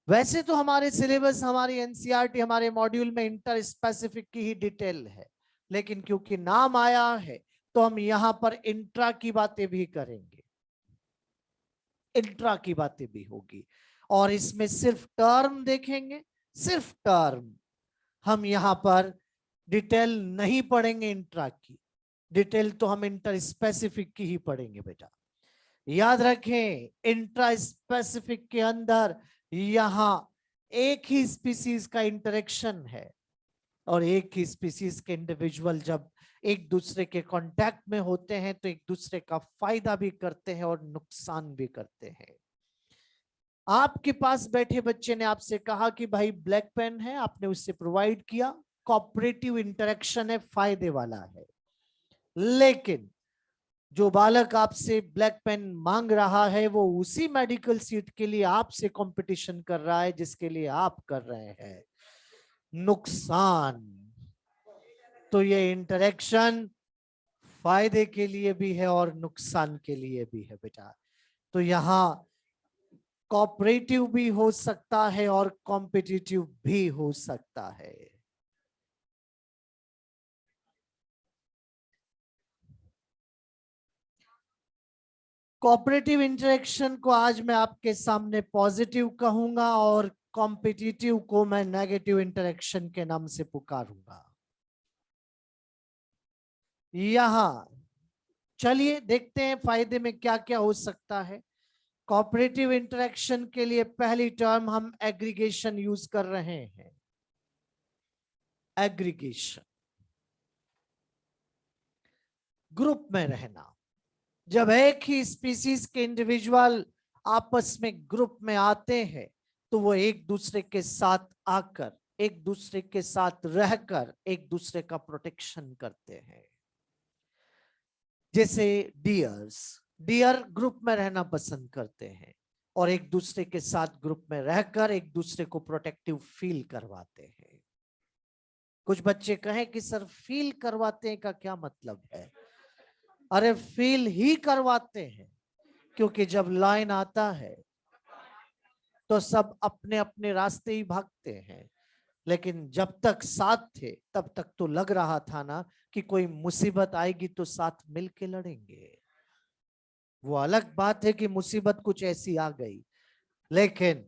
वैसे तो हमारे सिलेबस, हमारी एनसीईआरटी, हमारे मॉड्यूल में इंटर स्पेसिफिक की ही डिटेल है, लेकिन क्योंकि नाम आया है तो हम यहां पर इंट्रा की बातें भी करेंगे, इंट्रा की बातें भी होगी, और इसमें सिर्फ टर्म देखेंगे, सिर्फ टर्म, हम यहां पर डिटेल नहीं पढ़ेंगे इंट्रा की, डिटेल तो हम इंटर स्पेसिफिक की ही पढ़ेंगे बेटा। याद रखें, इंट्रा स्पेसिफिक के अंदर यहां एक ही स्पीसीज का इंटरेक्शन है, और एक ही स्पीसीज के इंडिविजुअल जब एक दूसरे के कांटेक्ट में होते हैं तो एक दूसरे का फायदा भी करते हैं और नुकसान भी करते हैं। आपके पास बैठे बच्चे ने आपसे कहा कि भाई ब्लैक पेन है, आपने उससे प्रोवाइड किया, कोऑपरेटिव इंटरेक्शन है, फायदे वाला है। लेकिन जो बालक आपसे ब्लैक पेन मांग रहा है वो उसी मेडिकल सीट के लिए आपसे कंपटीशन कर रहा है जिसके लिए आप कर रहे हैं, नुकसान। तो ये इंटरेक्शन फायदे के लिए भी है और नुकसान के लिए भी है बेटा। तो यहां कोऑपरेटिव भी हो सकता है और कॉम्पिटिटिव भी हो सकता है। कोऑपरेटिव इंटरेक्शन को आज मैं आपके सामने पॉजिटिव कहूंगा, और कॉम्पिटिटिव को मैं नेगेटिव इंटरेक्शन के नाम से पुकारूंगा। यहां चलिए देखते हैं फायदे में क्या क्या हो सकता है। कोऑपरेटिव इंटरेक्शन के लिए पहली टर्म हम एग्रीगेशन यूज कर रहे हैं, एग्रीगेशन, ग्रुप में रहना। जब एक ही स्पीसीज के इंडिविजुअल आपस में ग्रुप में आते हैं तो वो एक दूसरे के साथ आकर, एक दूसरे के साथ रहकर एक दूसरे का प्रोटेक्शन करते हैं। जैसे डियर्स, डियर ग्रुप में रहना पसंद करते हैं और एक दूसरे के साथ ग्रुप में रहकर एक दूसरे को प्रोटेक्टिव फील करवाते हैं। कुछ बच्चे कहें कि सर फील करवाते हैं का क्या मतलब है? अरे फील ही करवाते हैं, क्योंकि जब लाइन आता है तो सब अपने अपने रास्ते ही भागते हैं, लेकिन जब तक साथ थे तब तक तो लग रहा था ना कि कोई मुसीबत आएगी तो साथ मिलके लड़ेंगे। वो अलग बात है कि मुसीबत कुछ ऐसी आ गई, लेकिन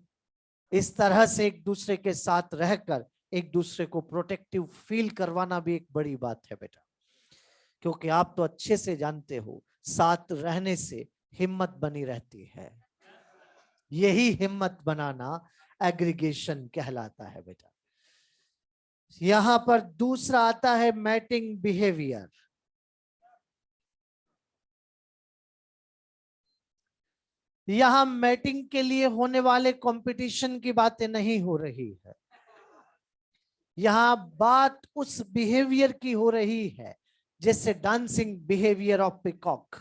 इस तरह से एक दूसरे के साथ रहकर एक दूसरे को प्रोटेक्टिव फील करवाना भी एक बड़ी बात है बेटा। क्योंकि आप तो अच्छे से जानते हो, साथ रहने से हिम्मत बनी रहती है। यही हिम्मत बनाना एग्रीगेशन कहलाता है बेटा। यहां पर दूसरा आता है मैटिंग बिहेवियर। यहां मैटिंग के लिए होने वाले कंपटीशन की बातें नहीं हो रही है, यहां बात उस बिहेवियर की हो रही है जैसे dancing behaviour of peacock.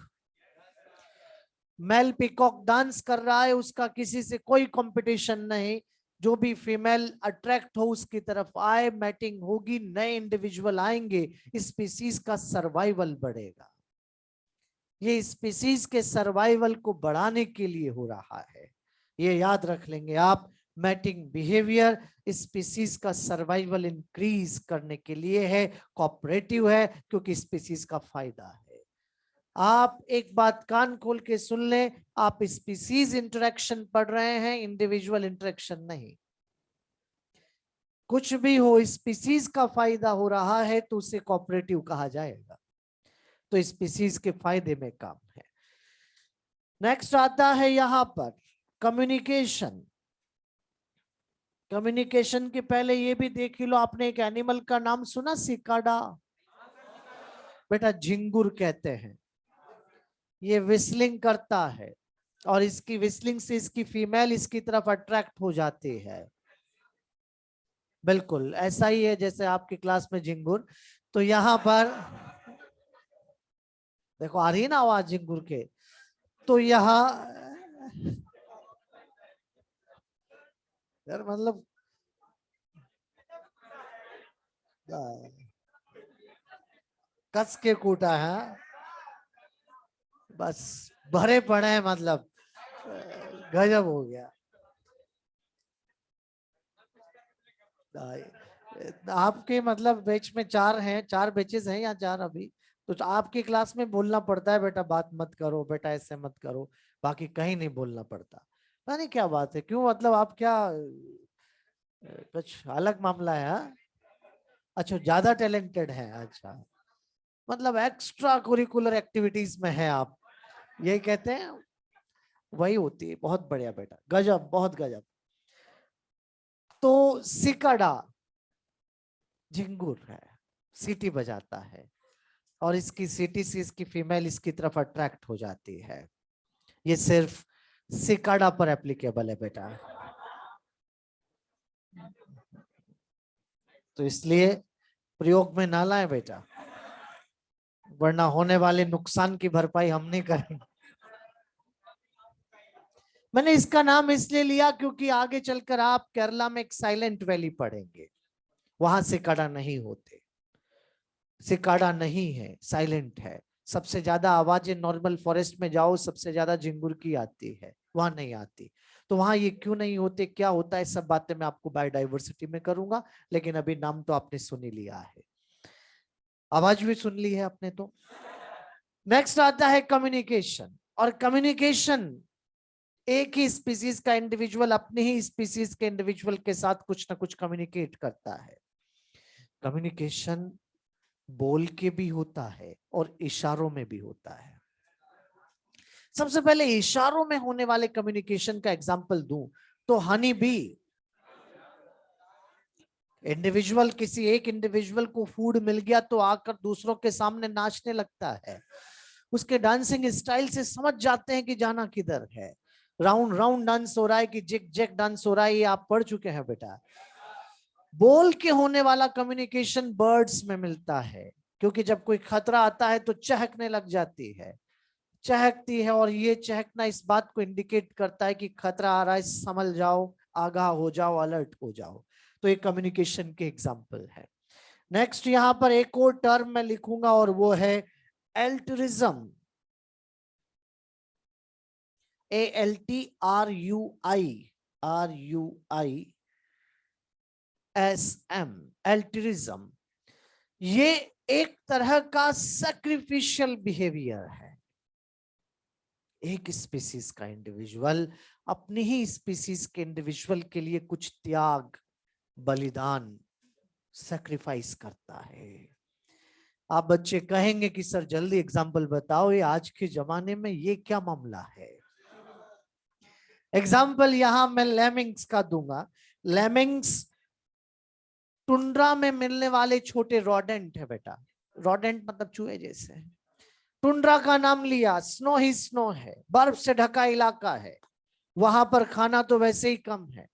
Male peacock dance कर रहा है, उसका किसी से कोई कंपटीशन नहीं, जो भी फीमेल अट्रैक्ट हो उसकी तरफ आए, मैटिंग होगी, नए इंडिविजुअल आएंगे, स्पीसीज का सर्वाइवल बढ़ेगा। ये स्पीसीज के सर्वाइवल को बढ़ाने के लिए हो रहा है, ये याद रख लेंगे आप। मैटिंग बिहेवियर स्पीसीज का सर्वाइवल इंक्रीज करने के लिए है, कोऑपरेटिव है, क्योंकि स्पीसीज का फायदा है। आप एक बात कान खोल के सुन लें, आप स्पीसीज इंटरेक्शन पढ़ रहे हैं, इंडिविजुअल इंटरेक्शन नहीं। कुछ भी हो, स्पीसीज का फायदा हो रहा है तो उसे कोऑपरेटिव कहा जाएगा, तो स्पीसीज के फायदे में काम है। नेक्स्ट आता है यहां पर कम्युनिकेशन। कम्युनिकेशन के पहले ये भी देख लो, आपने एक एनिमल का नाम सुना, सिकाडा? बेटा झिंगुर कहते हैं। ये विस्लिंग करता है और इसकी विस्लिंग से इसकी फीमेल इसकी तरफ अट्रैक्ट हो जाती है। बिल्कुल ऐसा ही है जैसे आपकी क्लास में झिंगुर। तो यहां पर देखो आ रही है ना आवाज झिंगुर के। तो यहाँ यार मतलब कस के कूटा है, बस भरे पड़े हैं, मतलब गजब हो गया। आपके मतलब बैच में 4 हैं, 4 बैचेस हैं या 4 अभी? तो आपकी क्लास में बोलना पड़ता है बेटा बात मत करो, बेटा ऐसे मत करो, बाकी कहीं नहीं बोलना पड़ता। पता नहीं क्या बात है, क्यों, मतलब आप क्या कुछ अलग मामला है? हाँ? अच्छा ज्यादा टैलेंटेड है, अच्छा मतलब एक्स्ट्रा कुरिकुलर एक्टिविटीज में है आप, यही कहते हैं, वही होती है। बहुत बढ़िया बेटा, गजब, बहुत गजब। तो सिकाडा झिंगुर है, सीटी बजाता है और इसकी सीटी से इसकी फीमेल इसकी तरफ अट्रैक्ट हो जाती है। ये सिर्फ सिकाडा पर एप्लीकेबल है बेटा, तो इसलिए प्रयोग में ना लाए बेटा, वरना होने वाले नुकसान की भरपाई हम नहीं करेंगे। मैंने इसका नाम इसलिए लिया क्योंकि आगे चलकर आप केरला में एक साइलेंट वैली पढ़ेंगे, वहां सिकाडा नहीं होते, सिकाडा नहीं है, साइलेंट है। सबसे ज्यादा आवाजें नॉर्मल फॉरेस्ट में जाओ, सबसे ज्यादा झिंगुर की आती है, वहां नहीं आती। तो वहां ये क्यों नहीं होते, क्या होता है, सब बातें मैं आपको बायोडाइवर्सिटी में करूंगा, लेकिन अभी नाम तो आपने सुन ही लिया है, आवाज भी सुन ली है आपने। तो नेक्स्ट आता है कम्युनिकेशन। और कम्युनिकेशन, एक ही स्पीसीज का इंडिविजुअल अपने ही स्पीसीज के इंडिविजुअल के साथ कुछ ना कुछ कम्युनिकेट करता है। कम्युनिकेशन बोल के भी होता है और इशारों में भी होता है। सबसे पहले इशारों में होने वाले कम्युनिकेशन का एग्जांपल दूं तो हनी बी, इंडिविजुअल, किसी एक इंडिविजुअल को फूड मिल गया तो आकर दूसरों के सामने नाचने लगता है, उसके डांसिंग स्टाइल से समझ जाते हैं कि जाना किधर है। राउंड राउंड डांस हो रहा है कि जिग जैग डांस हो रहा है, ये आप पढ़ चुके हैं बेटा। बोल के होने वाला कम्युनिकेशन बर्ड्स में मिलता है, क्योंकि जब कोई खतरा आता है तो चहकने लग जाती है, चहकती है, और ये चहकना इस बात को इंडिकेट करता है कि खतरा आ रहा है, समझ जाओ, आगाह हो जाओ, अलर्ट हो जाओ। तो ये कम्युनिकेशन के एग्जाम्पल है। नेक्स्ट यहां पर एक और टर्म मैं लिखूंगा और वो है एल्टरिज्म। ALTRUISM, एल्ट्रिज्म, ये एक तरह का सैक्रिफिशियल बिहेवियर है। एक स्पीसीज का इंडिविजुअल अपनी ही स्पीसीज के इंडिविजुअल के लिए कुछ त्याग, बलिदान, सैक्रिफाइस करता है। आप बच्चे कहेंगे कि सर जल्दी एग्जाम्पल बताओ, ये आज के जमाने में ये क्या मामला है। एग्जाम्पल यहां मैं लेमिंग्स का दूंगा। लेमिंग्स टुंड्रा में मिलने वाले छोटे रोडेंट है बेटा। रोडेंट मतलब चूहे जैसे। टुंड्रा का नाम लिया, स्नो ही स्नो है, बर्फ से ढका इलाका है, वहां पर खाना तो वैसे ही कम है।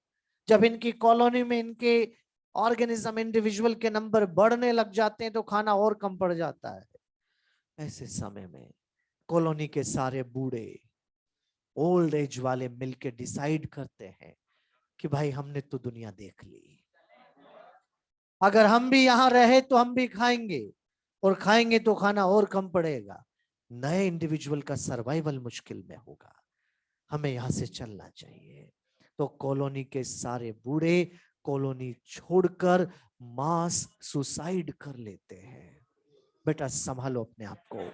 जब इनकी कॉलोनी में इनके ऑर्गेनिज्म, इंडिविजुअल के नंबर बढ़ने लग जाते हैं तो खाना और कम पड़ जाता है। ऐसे समय में कॉलोनी के सारे बूढ़े, ओल्ड एज वाले मिलके डिसाइड करते हैं कि भाई हमने तो दुनिया देख ली, अगर हम भी यहां रहे तो हम भी खाएंगे, और खाएंगे तो खाना और कम पड़ेगा, नए इंडिविजुअल का सर्वाइवल मुश्किल में होगा, हमें यहां से चलना चाहिए। तो कॉलोनी के सारे बूढ़े कॉलोनी छोड़कर मास सुसाइड कर लेते हैं। बेटा संभालो अपने आप को।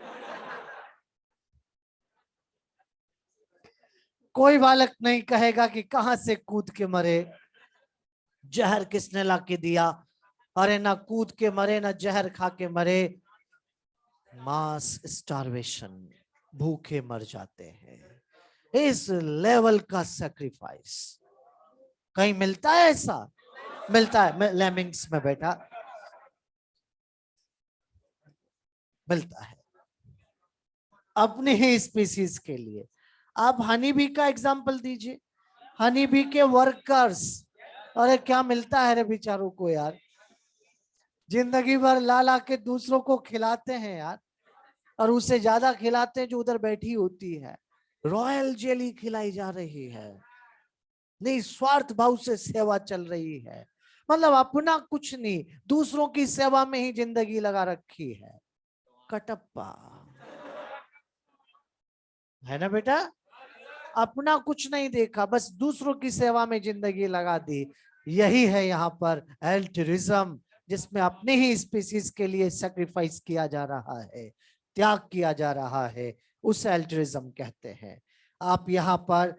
कोई बालक नहीं कहेगा कि कहां से कूद के मरे, जहर किसने ला के दिया। अरे ना कूद के मरे ना जहर खा के मरे, मास स्टारवेशन, भूखे मर जाते हैं। इस लेवल का सैक्रिफाइस कहीं मिलता है? ऐसा मिलता है लेमिंग्स में बेटा, मिलता है अपने ही स्पीसीज के लिए। आप हनी बी का एग्जांपल दीजिए, हनी बी के वर्कर्स, अरे क्या मिलता है रे बेचारों को यार, जिंदगी भर ला ला के दूसरों को खिलाते हैं यार, और उससे ज्यादा खिलाते हैं जो उधर बैठी होती है। रॉयल जेली खिलाई जा रही है, निस्वार्थ भाव से सेवा चल रही है, मतलब अपना कुछ नहीं, दूसरों की सेवा में ही जिंदगी लगा रखी है। कटप्पा है ना बेटा, अपना कुछ नहीं देखा, बस दूसरों की सेवा में जिंदगी लगा दी। यही है यहाँ पर एल्ट्रिज्म, जिसमें अपने ही स्पीसीज के लिए सैक्रिफाइस किया जा रहा है, त्याग किया जा रहा है, उस एल्ट्रिज्म कहते हैं। आप यहाँ पर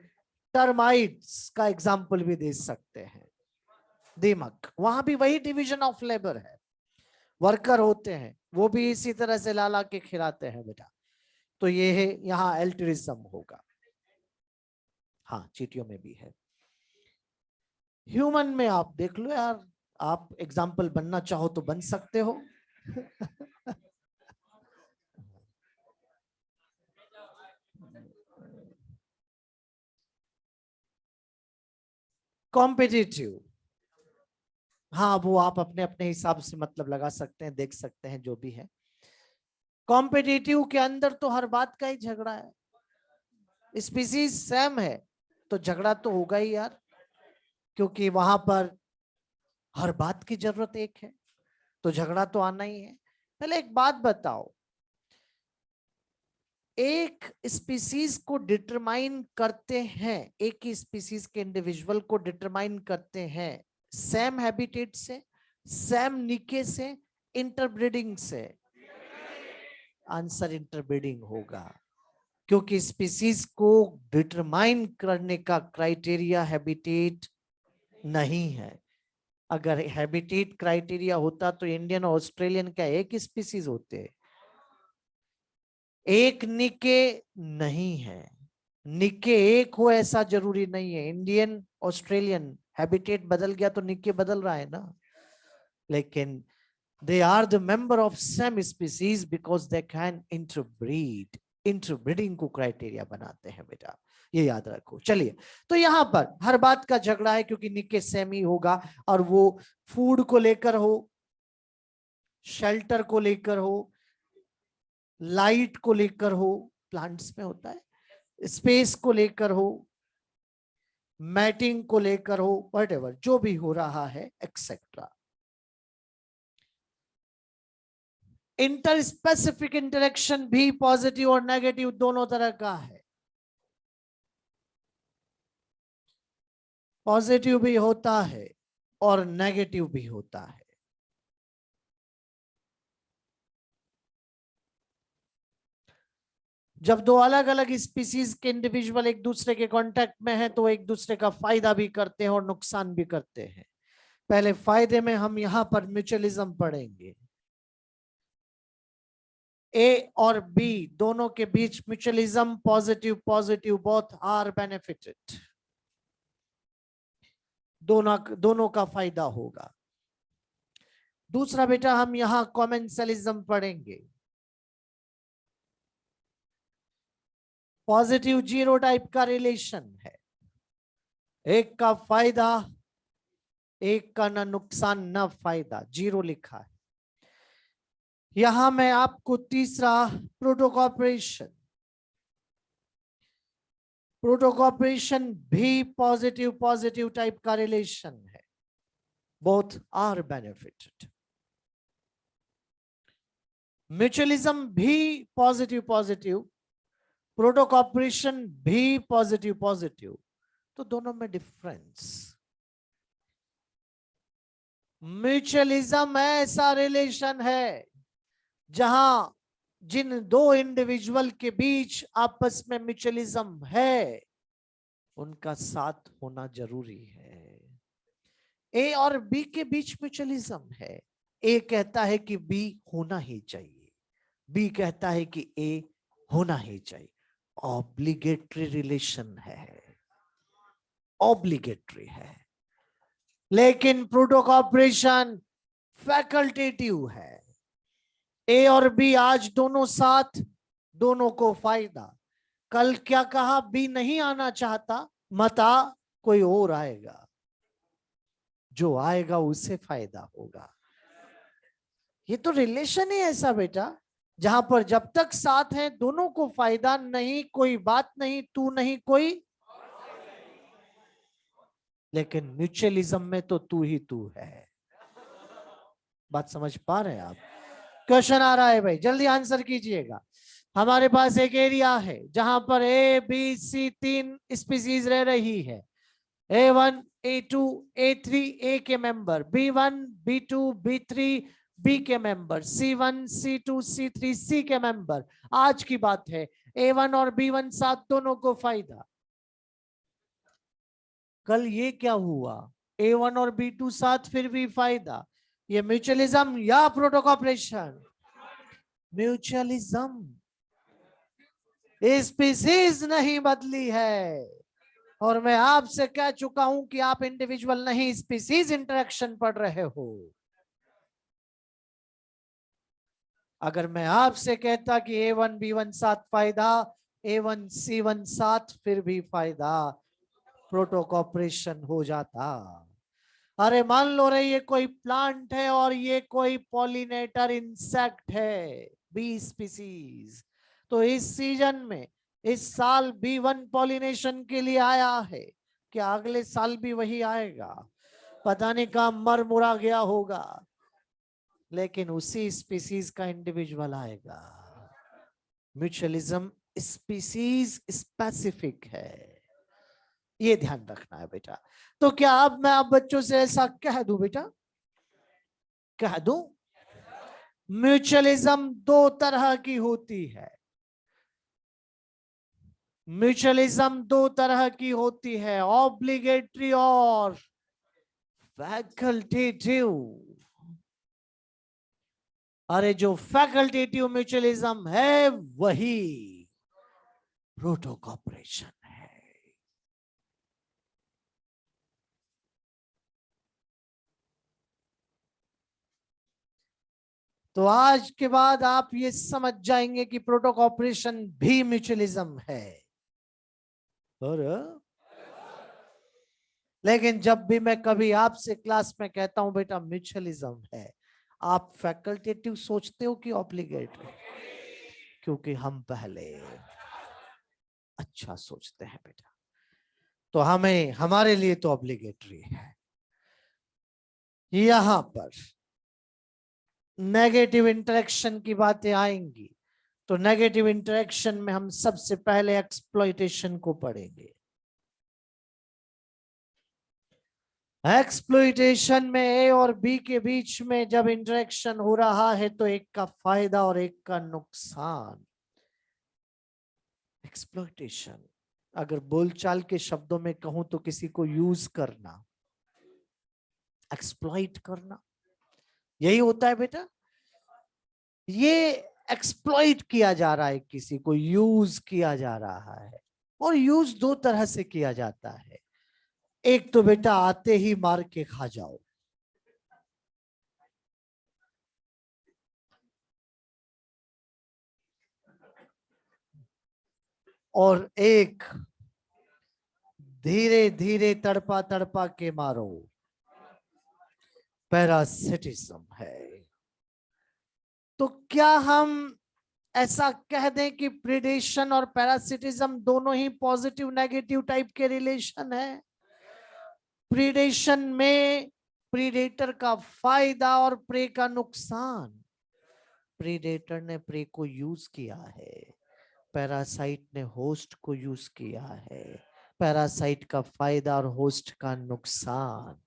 टर्माइट्स का एग्जाम्पल भी दे सकते हैं। दीमक, वहां भी वही डिवीजन ऑफ लेबर है, वर्कर होते हैं, वो भी इसी तरह से ला ला के खिलाते हैं बेटा। तो ये है यहाँ एल्ट्रिज्म होगा। हाँ चींटियों में भी है। ह्यूमन में आप देख लो यार, आप एग्जाम्पल बनना चाहो तो बन सकते हो। कॉम्पिटिटिव, हाँ वो आप अपने अपने हिसाब से मतलब लगा सकते हैं, देख सकते हैं जो भी है। कॉम्पिटिटिव के अंदर तो हर बात का ही झगड़ा है, स्पीसीज सेम है तो झगड़ा तो होगा ही यार, क्योंकि वहां पर हर बात की जरूरत एक है, तो झगड़ा तो आना ही है। पहले एक बात बताओ, एक स्पीसीज को डिटरमाइन करते हैं, एक ही स्पीसीज के इंडिविजुअल को डिटरमाइन करते हैं सेम हैबिटेट से, सेम निके से, इंटरब्रीडिंग से? आंसर इंटरब्रीडिंग होगा, क्योंकि स्पीसीज को डिटरमाइन करने का क्राइटेरिया हैबिटेट नहीं है। अगर हैबिटेट क्राइटेरिया होता तो इंडियन और ऑस्ट्रेलियन क्या एक स्पीसीज होते? एक निके नहीं है, निके एक हो ऐसा जरूरी नहीं है। इंडियन ऑस्ट्रेलियन हैबिटेट बदल गया तो निके बदल रहा है ना, लेकिन they are the member of same species because they can interbreed। Interbreeding को क्राइटेरिया बनाते हैं बेटा, ये याद रखो। चलिए, तो यहां पर हर बात का झगड़ा है क्योंकि निके सेम ही होगा, और वो फूड को लेकर हो, शेल्टर को लेकर हो, लाइट को लेकर हो, प्लांट्स में होता है, स्पेस को लेकर हो, मैटिंग को लेकर हो, व्हाटएवर जो भी हो रहा है एक्सेट्रा। इंटर स्पेसिफिक इंटरेक्शन भी पॉजिटिव और नेगेटिव दोनों तरह का है। पॉजिटिव भी होता है और नेगेटिव भी होता है। जब दो अलग अलग स्पीसीज के इंडिविजुअल एक दूसरे के कांटेक्ट में हैं तो एक दूसरे का फायदा भी करते हैं और नुकसान भी करते हैं। पहले फायदे में हम यहां पर म्यूचुअलिज्म पढ़ेंगे। ए और बी दोनों के बीच mutualism, positive positive both are benefited, दोनों का फायदा होगा। दूसरा बेटा हम यहां कॉमेंसलिज्म पढ़ेंगे। पॉजिटिव जीरो टाइप का रिलेशन है, एक का फायदा, एक का ना नुकसान ना फायदा, जीरो लिखा है। यहां मैं आपको तीसरा प्रोटोकॉपरेशन, प्रोटोकॉपरेशन भी पॉजिटिव पॉजिटिव टाइप का रिलेशन है, बोथ आर बेनिफिटेड। म्यूचुअलिज्म भी पॉजिटिव पॉजिटिव, प्रोटोकॉपरेशन भी पॉजिटिव पॉजिटिव, तो दोनों में डिफरेंस। म्यूचुअलिज्म ऐसा रिलेशन है जहां जिन दो इंडिविजुअल के बीच आपस में म्यूचुअलिज्म है उनका साथ होना जरूरी है। ए और बी के बीच म्यूचुअलिज्म है, ए कहता है कि बी होना ही चाहिए, बी कहता है कि ए होना ही चाहिए। ऑब्लिगेटरी रिलेशन है, ऑब्लिगेटरी है। लेकिन प्रोटोकॉपरेशन फैकल्टेटिव है। ए और बी आज दोनों साथ, दोनों को फायदा। कल क्या कहा, बी नहीं आना चाहता, मत आ, कोई और आएगा, जो आएगा उसे फायदा होगा। ये तो रिलेशन ही ऐसा बेटा जहां पर जब तक साथ हैं दोनों को फायदा, नहीं कोई बात नहीं, तू नहीं कोई। लेकिन म्यूचुअलिज्म में तो तू ही तू है। बात समझ पा रहे हैं आप? क्वेश्चन आ रहा है भाई, जल्दी आंसर कीजिएगा। हमारे पास एक एरिया है जहां पर ए बी सी तीन स्पीसीज रह रही है। A1, A2, A3 A के member, B1, B2, B3 B के member, C1, C2, C3 C के मेंबर। आज की बात है A1 और B1 साथ, दोनों को फायदा। कल ये क्या हुआ, A1 और B2 साथ फिर भी फायदा। ये म्यूचुअलिज्म या प्रोटोकॉपरेशन? म्यूचुअलिज्म। स्पीसीज नहीं बदली है, और मैं आपसे कह चुका हूं कि आप इंडिविजुअल नहीं स्पीसीज इंटरेक्शन पढ़ रहे हो। अगर मैं आपसे कहता कि A1 B1 साथ फायदा, A1 C1 साथ फिर भी फायदा, प्रोटोकॉपरेशन हो जाता। अरे मान लो रे ये कोई प्लांट है और ये कोई पॉलिनेटर इंसेक्ट है, बी स्पीसीज। तो इस सीजन में इस साल B1 पॉलिनेशन के लिए आया है, क्या अगले साल भी वही आएगा? पता नहीं कहां मर मुरा गया होगा, लेकिन उसी स्पीसीज का इंडिविजुअल आएगा। म्यूचुअलिज्म स्पीसीज स्पेसिफिक है, ये ध्यान रखना है बेटा। तो क्या अब मैं आप बच्चों से ऐसा कह दूं बेटा, कह दूं म्यूचुअलिज्म दो तरह की होती है। म्यूचुअलिज्म दो तरह की होती है, ऑब्लिगेटरी और फैकल्टेटिव। अरे जो फैकल्टेटिव म्यूचुअलिज्म है वही प्रोटोकॉपरेशन है। तो आज के बाद आप ये समझ जाएंगे कि प्रोटोकॉपरेशन भी म्यूचुअलिज्म है। और लेकिन जब भी मैं कभी आपसे क्लास में कहता हूं बेटा म्यूचुअलिज्म है, आप फैकल्टेटिव सोचते हो कि ऑब्लिगेटरी? क्योंकि हम पहले अच्छा सोचते हैं बेटा, तो हमें हमारे लिए तो ऑब्लिगेटरी है। यहां पर नेगेटिव इंटरेक्शन की बातें आएंगी, तो नेगेटिव इंटरेक्शन में हम सबसे पहले एक्सप्लॉइटेशन को पढ़ेंगे। एक्सप्लॉइटेशन में ए और बी के बीच में जब इंटरेक्शन हो रहा है तो एक का फायदा और एक का नुकसान। एक्सप्लॉइटेशन अगर बोलचाल के शब्दों में कहूं तो किसी को यूज करना, एक्सप्लॉइट करना, यही होता है बेटा। ये एक्सप्लॉइट किया जा रहा है, किसी को यूज किया जा रहा है। और यूज दो तरह से किया जाता है। एक तो बेटा आते ही मार के खा जाओ, और एक धीरे धीरे तड़पा तड़पा के मारो, पैरासिटिज्म है। तो क्या हम ऐसा कह दें कि प्रीडेशन और पैरासिटिज्म दोनों ही पॉजिटिव नेगेटिव टाइप के रिलेशन है? प्रीडेशन में प्रीडेटर का फायदा और प्रे का नुकसान। प्रीडेटर ने प्रे को यूज किया है, पैरासाइट ने होस्ट को यूज किया है। पैरासाइट का फायदा और होस्ट का नुकसान।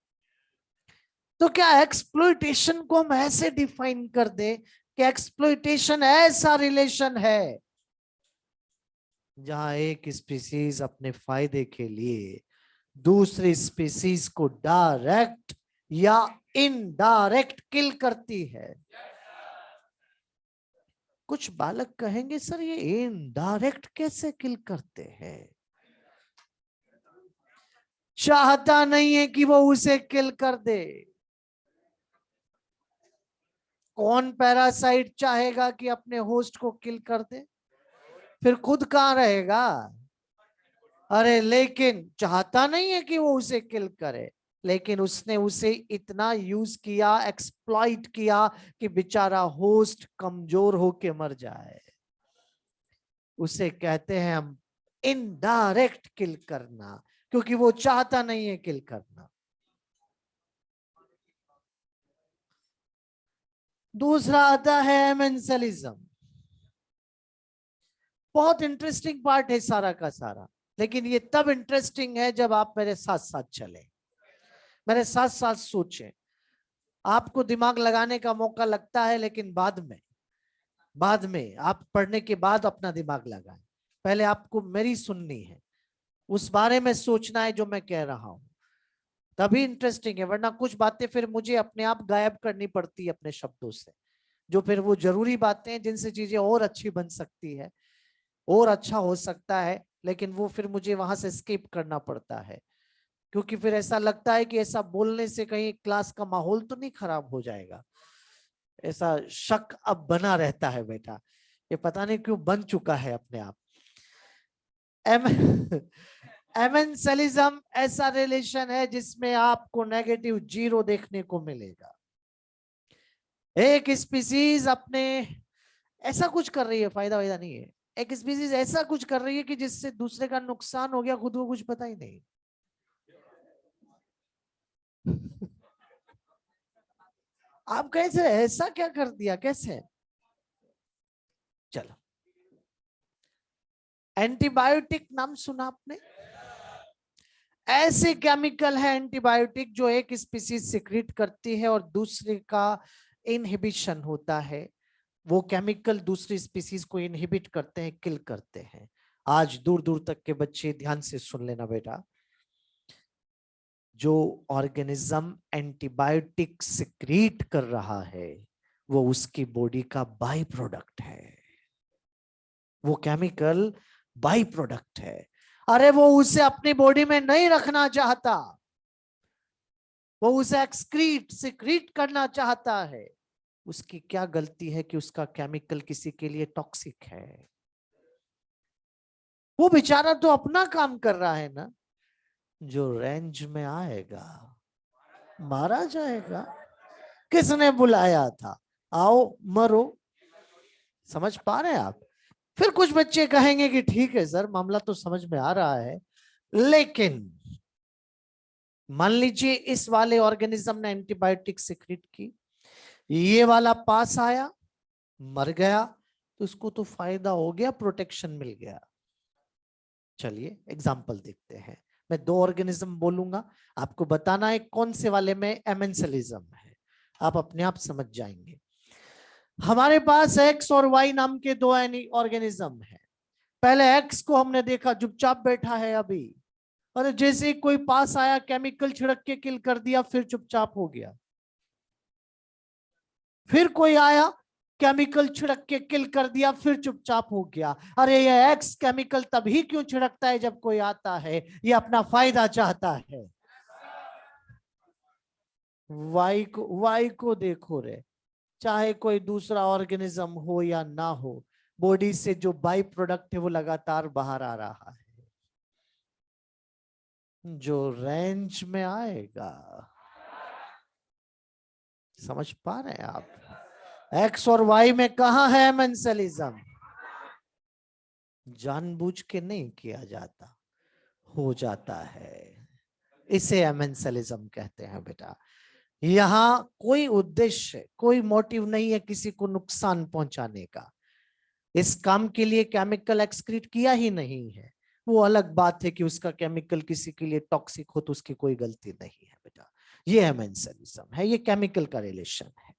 तो क्या एक्सप्लॉइटेशन को हम ऐसे डिफाइन कर दे कि एक्सप्लॉइटेशन ऐसा रिलेशन है जहां एक स्पीसीज अपने फायदे के लिए दूसरी स्पीसीज को डायरेक्ट या इनडायरेक्ट किल करती है? कुछ बालक कहेंगे सर ये इनडायरेक्ट कैसे किल करते हैं? चाहता नहीं है कि वो उसे किल कर दे। कौन पैरासाइट चाहेगा कि अपने होस्ट को किल कर दे? फिर खुद कहां रहेगा? अरे लेकिन चाहता नहीं है कि वो उसे किल करे, लेकिन उसने उसे इतना यूज किया, एक्सप्लॉइट किया कि बेचारा होस्ट कमजोर होके मर जाए। उसे कहते हैं हम इनडायरेक्ट किल करना, क्योंकि वो चाहता नहीं है किल करना। दूसरा आता है एमेंसलिज्म। बहुत इंटरेस्टिंग पार्ट है सारा का सारा, लेकिन ये तब इंटरेस्टिंग है जब आप मेरे साथ साथ चले, मेरे साथ साथ सोचें। आपको दिमाग लगाने का मौका लगता है, लेकिन बाद में आप पढ़ने के बाद अपना दिमाग लगाएं। पहले आपको मेरी सुननी है, उस बारे में सोचना है जो मैं कह रहा हूं, तभी इंटरेस्टिंग है। वरना कुछ बातें फिर मुझे अपने आप गायब करनी पड़ती है अपने शब्दों से, जो फिर वो जरूरी बातें हैं जिनसे चीजें और अच्छी बन सकती है, और अच्छा हो सकता है, लेकिन वो फिर मुझे वहां से स्किप करना पड़ता है। क्योंकि फिर ऐसा लगता है कि ऐसा बोलने से कहीं क्लास का माहौल तो नहीं खराब हो जाएगा, ऐसा शक अब बना रहता है बेटा। ये पता नहीं क्यों बन चुका है अपने आप। एमेंसलिज्म ऐसा रिलेशन है जिसमें आपको नेगेटिव 0 देखने को मिलेगा। एक स्पीसीज अपने ऐसा कुछ कर रही है, फायदा वायदा नहीं है, एक स्पीसीज ऐसा कुछ कर रही है कि जिससे दूसरे का नुकसान हो गया, खुद को कुछ पता ही नहीं। आप कैसे, ऐसा क्या कर दिया, कैसे? चलो, एंटीबायोटिक नाम सुना आपने? ऐसे केमिकल है एंटीबायोटिक जो एक स्पीसीज सिक्रीट करती है और दूसरे का इनहिबिशन होता है। वो केमिकल दूसरी स्पीसीज को इनहिबिट करते हैं, किल करते हैं। आज दूर दूर तक के बच्चे ध्यान से सुन लेना बेटा, जो ऑर्गेनिज्म एंटीबायोटिक सिक्रीट कर रहा है वो उसकी बॉडी का बाई प्रोडक्ट है, वो केमिकल बाई प्रोडक्ट है। अरे वो उसे अपनी बॉडी में नहीं रखना चाहता, वो उसे एक्सक्रीट सिक्रीट करना चाहता है। उसकी क्या गलती है कि उसका केमिकल किसी के लिए टॉक्सिक है? वो बेचारा तो अपना काम कर रहा है ना। जो रेंज में आएगा मारा जाएगा। किसने बुलाया था, आओ मरो। समझ पा रहे हैं आप? फिर कुछ बच्चे कहेंगे कि ठीक है सर, मामला तो समझ में आ रहा है, लेकिन मान लीजिए इस वाले ऑर्गेनिज्म ने एंटीबायोटिक सिक्रीट की, ये वाला पास आया, मर गया, तो उसको तो फायदा हो गया, प्रोटेक्शन मिल गया। चलिए एग्जाम्पल देखते हैं। मैं 2 ऑर्गेनिज्म बोलूंगा, आपको बताना है कौन से वाले में एमेंसलिज्म है, आप अपने आप समझ जाएंगे। हमारे पास एक्स और वाई नाम के 2 ऑर्गेनिज्म है। पहले एक्स को हमने देखा चुपचाप बैठा है अभी, और जैसे ही कोई पास आया केमिकल छिड़क के किल कर दिया, फिर चुपचाप हो गया। फिर कोई आया केमिकल छिड़क के किल कर दिया, फिर चुपचाप हो गया। अरे ये एक्स केमिकल तभी क्यों छिड़कता है जब कोई आता है, ये अपना फायदा चाहता है। वाई को देखो रे, चाहे कोई दूसरा ऑर्गेनिज्म हो या ना हो, बॉडी से जो बाई प्रोडक्ट है वो लगातार बाहर आ रहा है, जो रेंज में आएगा। समझ पा रहे हैं आप? एक्स और वाई में कहा है एमेंसलिज्म? जानबूझ के नहीं किया जाता, हो जाता है, इसे एमेंसलिज्म कहते हैं बेटा। यहाँ कोई उद्देश्य, कोई मोटिव नहीं है किसी को नुकसान पहुंचाने का। इस काम के लिए केमिकल एक्सक्रीट किया ही नहीं है, वो अलग बात है कि उसका केमिकल किसी के लिए टॉक्सिक हो तो उसकी कोई गलती नहीं है बेटा। ये एमेंसलिज्म है, ये केमिकल का रिलेशन है।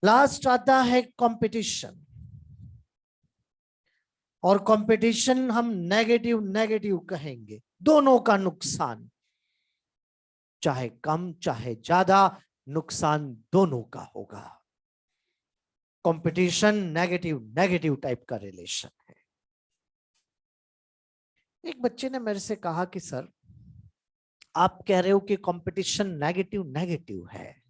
लास्ट आता है कंपटीशन, और कंपटीशन हम नेगेटिव नेगेटिव कहेंगे, दोनों का नुकसान, चाहे कम चाहे ज्यादा, नुकसान दोनों का होगा। कंपटीशन नेगेटिव नेगेटिव टाइप का रिलेशन है। एक बच्चे ने मेरे से कहा कि सर आप कह रहे हो कि कंपटीशन नेगेटिव नेगेटिव है,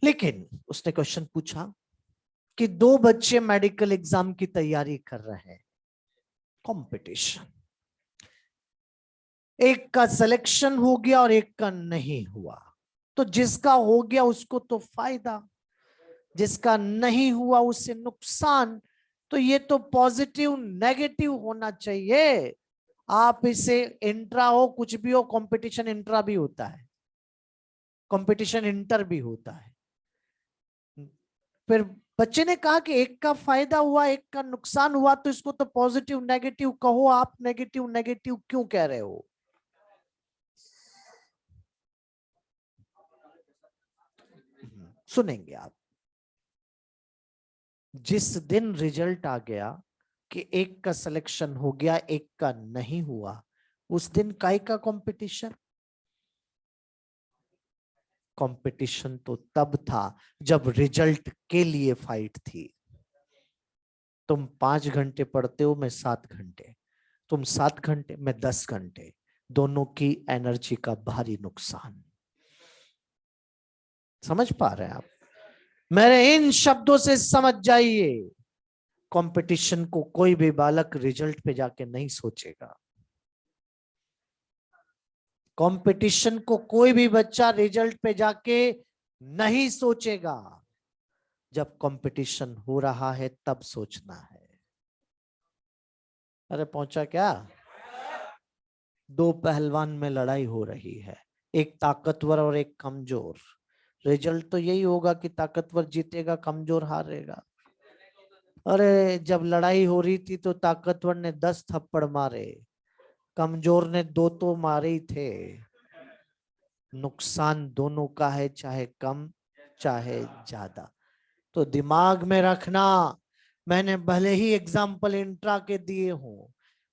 लेकिन उसने क्वेश्चन पूछा कि 2 बच्चे मेडिकल एग्जाम की तैयारी कर रहे हैं, कंपटीशन, एक का सिलेक्शन हो गया और एक का नहीं हुआ, तो जिसका हो गया उसको तो फायदा, जिसका नहीं हुआ उससे नुकसान। तो ये तो पॉजिटिव नेगेटिव होना चाहिए। आप इसे इंट्रा हो कुछ भी हो, कंपटीशन इंट्रा भी होता है, कंपटीशन इंटर भी होता है। फिर बच्चे ने कहा कि एक का फायदा हुआ एक का नुकसान हुआ, तो इसको तो पॉजिटिव नेगेटिव कहो, आप नेगेटिव नेगेटिव क्यों कह रहे हो? सुनेंगे आप। जिस दिन रिजल्ट आ गया कि एक का सिलेक्शन हो गया एक का नहीं हुआ, उस दिन काय का कंपटीशन? कंपटीशन तो तब था जब रिजल्ट के लिए फाइट थी। तुम 5 घंटे पढ़ते हो, मैं 7 घंटे, तुम 7 घंटे मैं 10 घंटे, दोनों की एनर्जी का भारी नुकसान। समझ पा रहे हैं आप? मेरे इन शब्दों से समझ जाइए, कंपटीशन को कोई भी बालक रिजल्ट पे जाके नहीं सोचेगा। कंपटीशन को कोई भी बच्चा रिजल्ट पे जाके नहीं सोचेगा। जब कंपटीशन हो रहा है तब सोचना है। अरे पहुंचा क्या? 2 पहलवान में लड़ाई हो रही है, एक ताकतवर और एक कमजोर। रिजल्ट तो यही होगा कि ताकतवर जीतेगा, कमजोर हारेगा। अरे जब लड़ाई हो रही थी तो ताकतवर ने 10 थप्पड़ मारे, कमजोर ने 2 तो मारे ही थे। नुकसान दोनों का है, चाहे कम चाहे ज्यादा। तो दिमाग में रखना, मैंने भले ही एग्जाम्पल इंट्रा के दिए हों,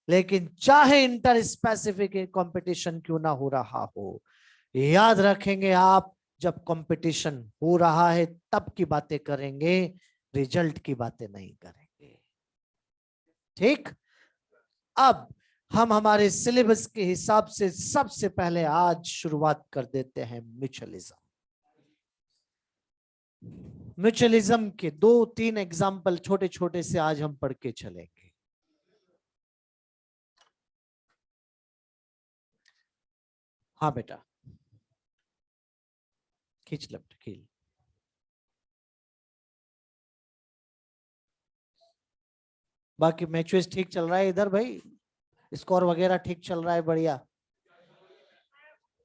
लेकिन चाहे इंटर स्पेसिफिक कंपटीशन क्यों ना हो रहा हो, याद रखेंगे आप, जब कंपटीशन हो रहा है तब की बातें करेंगे, रिजल्ट की बातें नहीं करेंगे। ठीक? अब हम हमारे सिलेबस के हिसाब से सबसे पहले आज शुरुआत कर देते हैं म्यूचुअलिज्म। म्यूचुअलिज्म के 2-3 एग्जाम्पल छोटे छोटे से आज हम पढ़ के चलेंगे। हाँ बेटा, खींच ले बेटा, खींच। बाकी मैचेस ठीक चल रहा है इधर भाई, स्कोर वगैरह ठीक चल रहा है? बढ़िया।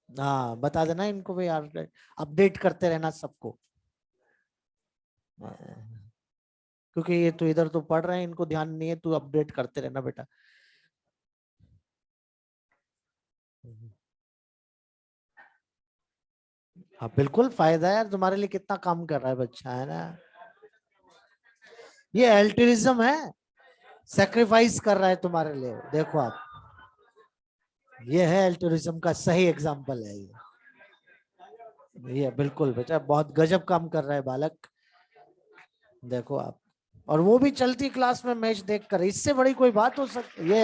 हाँ बता देना इनको भाई यार, अपडेट करते रहना सबको, क्योंकि ये तो इधर तो पढ़ रहे हैं, इनको ध्यान नहीं है, तू अपडेट करते रहना बेटा। हाँ बिल्कुल फायदा है यार, तुम्हारे लिए कितना काम कर रहा है बच्चा, है ना। ये एल्ट्रिज्म है, सेक्रीफाइस कर रहा है तुम्हारे लिए। देखो आप, ये है एल्ट्रिज्म का सही एग्जांपल है ये बिल्कुल बेटा बहुत गजब काम कर रहा है बालक। देखो आप, और वो भी चलती क्लास में मैच देखकर, इससे बड़ी कोई बात हो सकती। ये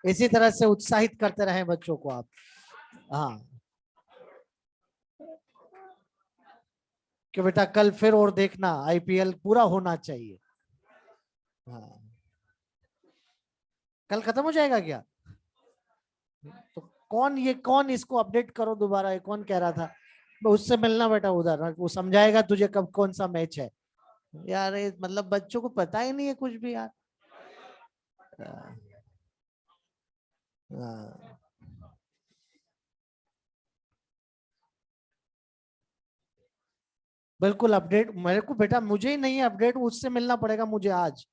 इसी तरह से उत्साहित करते रहे बच्चों को आप। हाँ कि बेटा कल फिर और देखना, आईपीएल पूरा होना चाहिए। हाँ कल खत्म हो जाएगा क्या? तो कौन इसको अपडेट करो दोबारा, ये कौन कह रहा था? उससे मिलना बेटा उधर, वो समझाएगा तुझे कब कौन सा मैच है। यार ये मतलब बच्चों को पता ही नहीं है कुछ भी यार। हाँ, हाँ। बिल्कुल अपडेट मेरे को बेटा, मुझे ही नहीं है अपडेट, उससे मिलना पड़ेगा मुझे आज।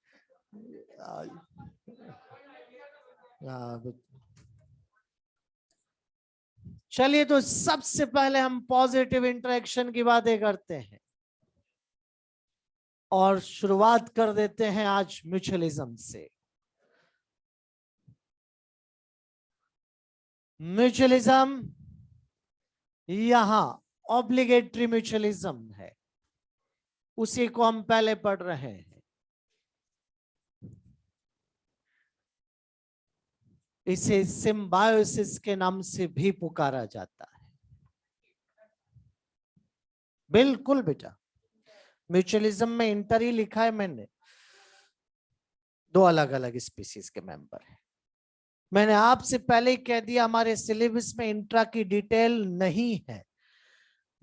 चलिए तो सबसे पहले हम पॉजिटिव इंटरेक्शन की बातें करते हैं और शुरुआत कर देते हैं आज म्यूचुअलिज्म से। म्यूचुअलिज्म यहां ऑब्लिगेटरी म्यूचुअलिज्म है, उसी को हम पहले पढ़ रहे हैं। इसे सिम्बायोसिस के नाम से भी पुकारा जाता है। बिल्कुल बेटा, म्यूचुअलिज्म में इंटर ही लिखा है मैंने, दो अलग अलग स्पीसीज के मेंबर हैं। मैंने आपसे पहले ही कह दिया हमारे सिलेबस में इंट्रा की डिटेल नहीं है,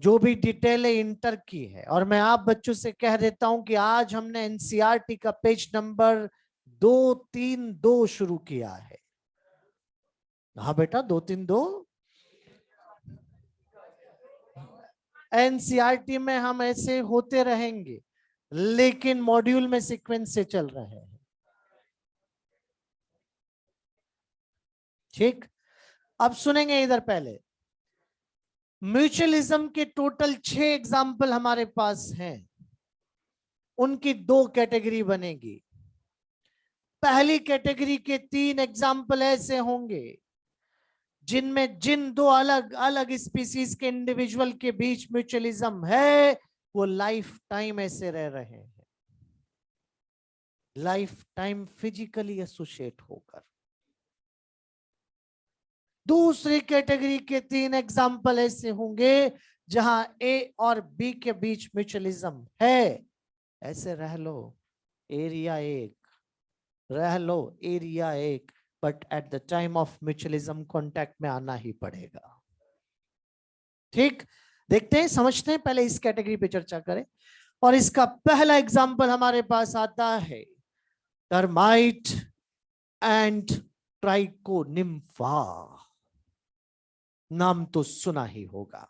जो भी डिटेल है इंटर की है। और मैं आप बच्चों से कह देता हूं कि आज हमने एनसीईआरटी का पेज नंबर 232 शुरू किया है। हाँ बेटा 232। एनसीईआरटी में हम ऐसे होते रहेंगे, लेकिन मॉड्यूल में सीक्वेंस से चल रहे हैं। ठीक, अब सुनेंगे इधर पहले। म्यूचुअलिज्म के टोटल 6 एग्जाम्पल हमारे पास हैं, उनकी 2 कैटेगरी बनेगी। पहली कैटेगरी के 3 एग्जाम्पल ऐसे होंगे जिनमें जिन 2 अलग अलग स्पीसीज के इंडिविजुअल के बीच म्यूचुअलिज्म है, वो लाइफ टाइम ऐसे रह रहे हैं, लाइफ टाइम फिजिकली एसोसिएट होकर। दूसरी कैटेगरी के 3 एग्जाम्पल ऐसे होंगे जहां ए और बी के बीच म्यूचुअलिज्म है, ऐसे रह लो एरिया एक, रह लो एरिया एक, but at the time of mutualism contact में आना ही पड़ेगा। ठीक, देखते हैं समझते हैं, पहले इस कैटेगरी पे चर्चा करें। और इसका पहला एग्जाम्पल हमारे पास आता है टर्माइट एंड ट्राइकोनिम्फा। नाम तो सुना ही होगा,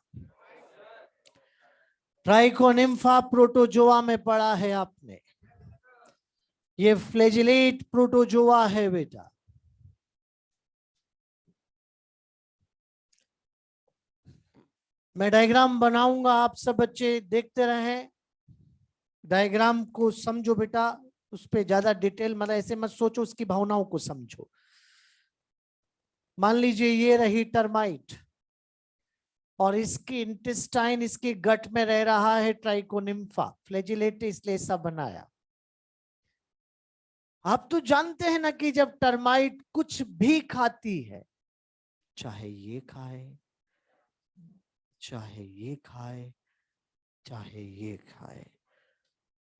ट्राइकोनिम्फा प्रोटोजोआ में पढ़ा है आपने। ये फ्लैजिलेट प्रोटोजोआ है बेटा। मैं डायग्राम बनाऊंगा, आप सब बच्चे देखते रहें, डायग्राम को समझो बेटा, उस पर ज्यादा डिटेल मतलब ऐसे मत सोचो, उसकी भावनाओं को समझो। मान लीजिए ये रही टर्माइट और इसकी इंटेस्टाइन, इसके गट में रह रहा है ट्राइकोनिम्फा, फ्लैजिलेट इसलिए ऐसा बनाया। आप तो जानते हैं ना कि जब टर्माइट कुछ भी खाती है, चाहे ये खाए, चाहे ये खाए, चाहे ये खाए,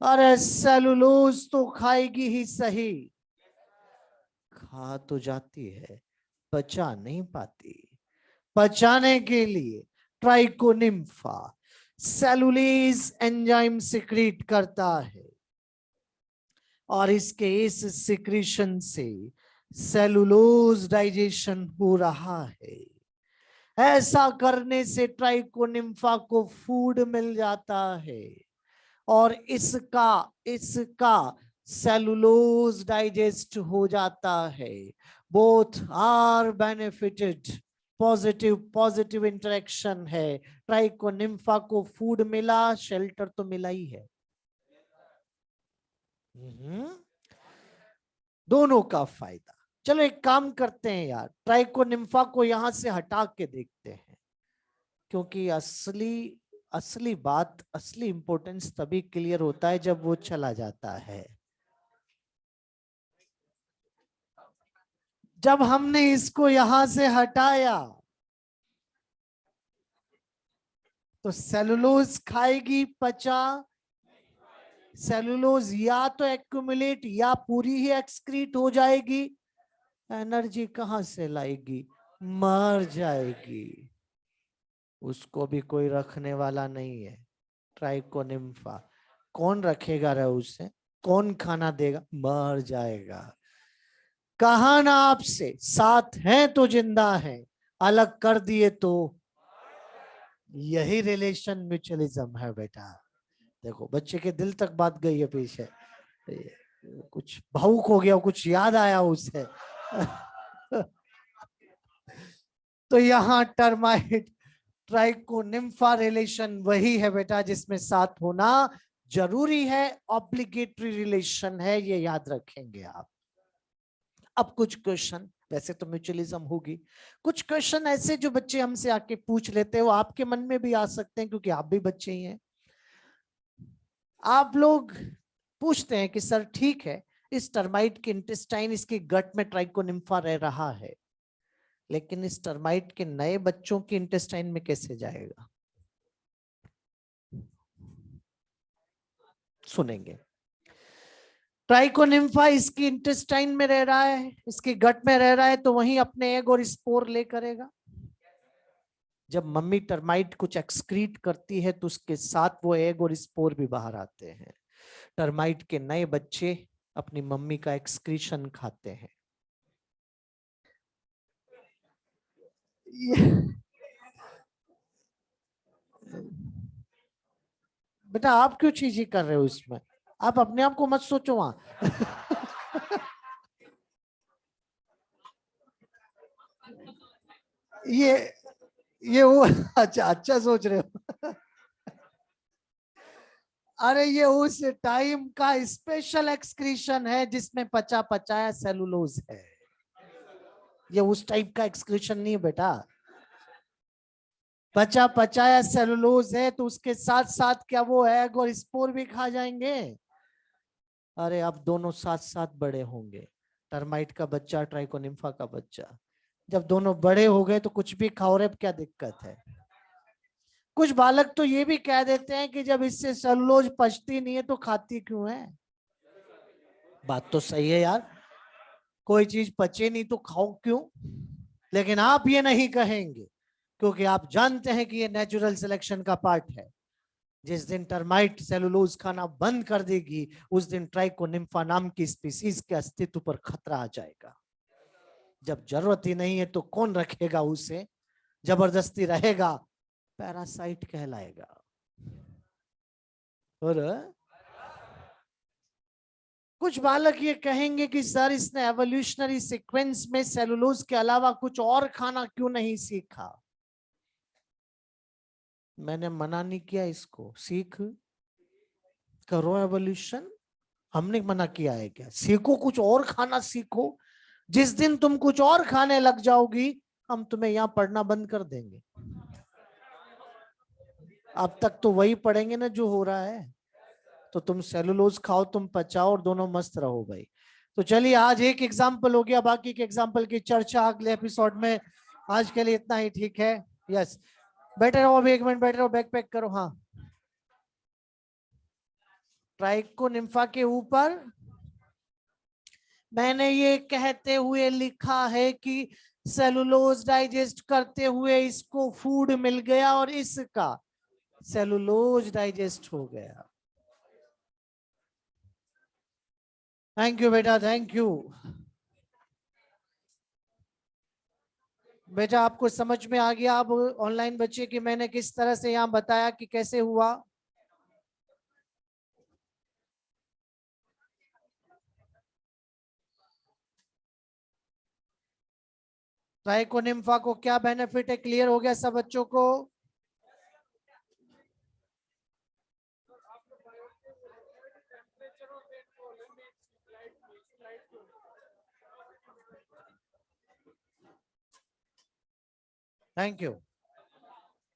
अरे सेलुलोज तो खाएगी ही सही, खा तो जाती है, पचा नहीं पाती। पचाने के लिए ट्राइकोनिम्फा सेलुलेज एंजाइम सिक्रीट करता है और इसके इस सिक्रीशन से सेलुलोज डाइजेशन हो रहा है। ऐसा करने से ट्राइकोनिम्फा को फूड मिल जाता है और इसका सेलुलोज डाइजेस्ट हो जाता है। Both are benefited, positive interaction है। ट्राइकोनिम्फा को फूड मिला, शेल्टर तो मिला ही है। दोनों का फायदा। चलो एक काम करते हैं यार, ट्राइकोनिम्फा को यहां से हटा के देखते हैं, क्योंकि असली बात, असली इंपॉर्टेंस तभी क्लियर होता है जब वो चला जाता है। जब हमने इसको यहां से हटाया तो सेलुलोज खाएगी, पचा। सेलुलोज या तो एक्यूमुलेट या पूरी ही एक्सक्रीट हो जाएगी। एनर्जी कहां से लाएगी? मर जाएगी। उसको भी कोई रखने वाला नहीं है। ट्राइकोनिम्फा कौन रखेगा रे उसे? कौन खाना देगा? मर जाएगा। कहा ना आपसे, साथ हैं तो जिंदा हैं, अलग कर दिए तो। यही रिलेशन म्यूचुअलिज्म है बेटा। देखो बच्चे के दिल तक बात गई है पीछे, कुछ भावुक हो गया, कुछ याद आया उसे। तो यहाँ टर्माइट ट्राइकोनिम्फा रिलेशन वही है बेटा जिसमें साथ होना जरूरी है, ऑब्लिगेटरी रिलेशन है, ये याद रखेंगे आप। अब कुछ क्वेश्चन, वैसे तो म्यूचुअलिज्म होगी, कुछ क्वेश्चन ऐसे जो बच्चे हमसे आके पूछ लेते हैं, वो आपके मन में भी आ सकते हैं क्योंकि आप भी बच्चे ही हैं। आप लोग पूछते हैं कि सर ठीक है, इस टर्माइट के इंटेस्टाइन, इसके गट में ट्राइकोनिम्फा रह रहा है, लेकिन इस टर्माइट के नए बच्चों के इंटेस्टाइन में कैसे जाएगा? सुनेंगे। ट्राइकोनिम्फा इसकी इंटेस्टाइन में रह रहा है, इसके गट में रह रहा है, तो वहीं अपने एग और स्पोर ले करेगा। जब मम्मी टर्माइट कुछ एक्सक्रीट करती है तो उसके साथ वो एग और स्पोर भी बाहर आते हैं। टर्माइट के नए बच्चे अपनी मम्मी का एक्सक्रीशन खाते हैं। बेटा आप क्यों चीजी कर रहे हो इसमें? आप अपने आप को मत सोचो वहां। ये वो अच्छा सोच रहे हो। अरे ये उस टाइम का स्पेशल एक्सक्रीशन है जिसमें पचा पचाया सेलुलोज है। ये उस टाइप का एक्सक्रीशन नहीं है बेटा। पचा पचाया सेलुलोज है तो उसके साथ साथ क्या वो एग और स्पोर भी खा जाएंगे? अरे अब दोनों साथ साथ बड़े होंगे, टर्माइट का बच्चा, ट्राइकोनिम्फा का बच्चा। जब दोनों बड़े हो गए तो कुछ भी खाओ रे, क्या दिक्कत है? कुछ बालक तो ये भी कह देते हैं कि जब इससे सेलुलोज पचती नहीं है तो खाती क्यों है? बात तो सही है यार, कोई चीज पचे नहीं तो खाओ क्यों? लेकिन आप ये नहीं कहेंगे क्योंकि आप जानते हैं कि ये नेचुरल सिलेक्शन का पार्ट है। जिस दिन टर्माइट सेलुलोज खाना बंद कर देगी, उस दिन ट्राइकोनिम्फा नाम की स्पीसीज के अस्तित्व पर खतरा आ जाएगा। जब जरूरत ही नहीं है तो कौन रखेगा उसे? जबरदस्ती रहेगा, पैरासाइट कहलाएगा। और कुछ बालक ये कहेंगे कि सर इसने एवोल्यूशनरी सीक्वेंस में सेलुलोज के अलावा कुछ और खाना क्यों नहीं सीखा? मैंने मना नहीं किया इसको, सीख करो एवोल्यूशन। हमने मना किया है क्या? सीखो, कुछ और खाना सीखो। जिस दिन तुम कुछ और खाने लग जाओगी, हम तुम्हें यहाँ पढ़ना बंद कर देंगे। अब तक तो वही पढ़ेंगे ना जो हो रहा है। तो तुम सेलुलोज खाओ, तुम पचाओ और दोनों मस्त रहो भाई। तो चलिए आज एक एग्जाम्पल हो गया, बाकी के एग्जाम्पल की चर्चा अगले एपिसोड में। आज के लिए इतना ही, ठीक है? यस, बैठे रहो, अभी 1 मिनट बैठे रहो, बैग पैक करो। हाँ, ट्राइकोनिम्फा के ऊपर मैंने ये कहते हुए लिखा है कि सेलुलोज डाइजेस्ट करते हुए इसको फूड मिल गया और इसका सेलुलोज डाइजेस्ट हो गया। थैंक यू बेटा, थैंक यू बेटा। आपको समझ में आ गया अब ऑनलाइन बच्चे की मैंने किस तरह से यहाँ बताया कि कैसे हुआ? ट्राइकोनिम्फा को क्या बेनिफिट है, क्लियर हो गया सब बच्चों को? Thank you.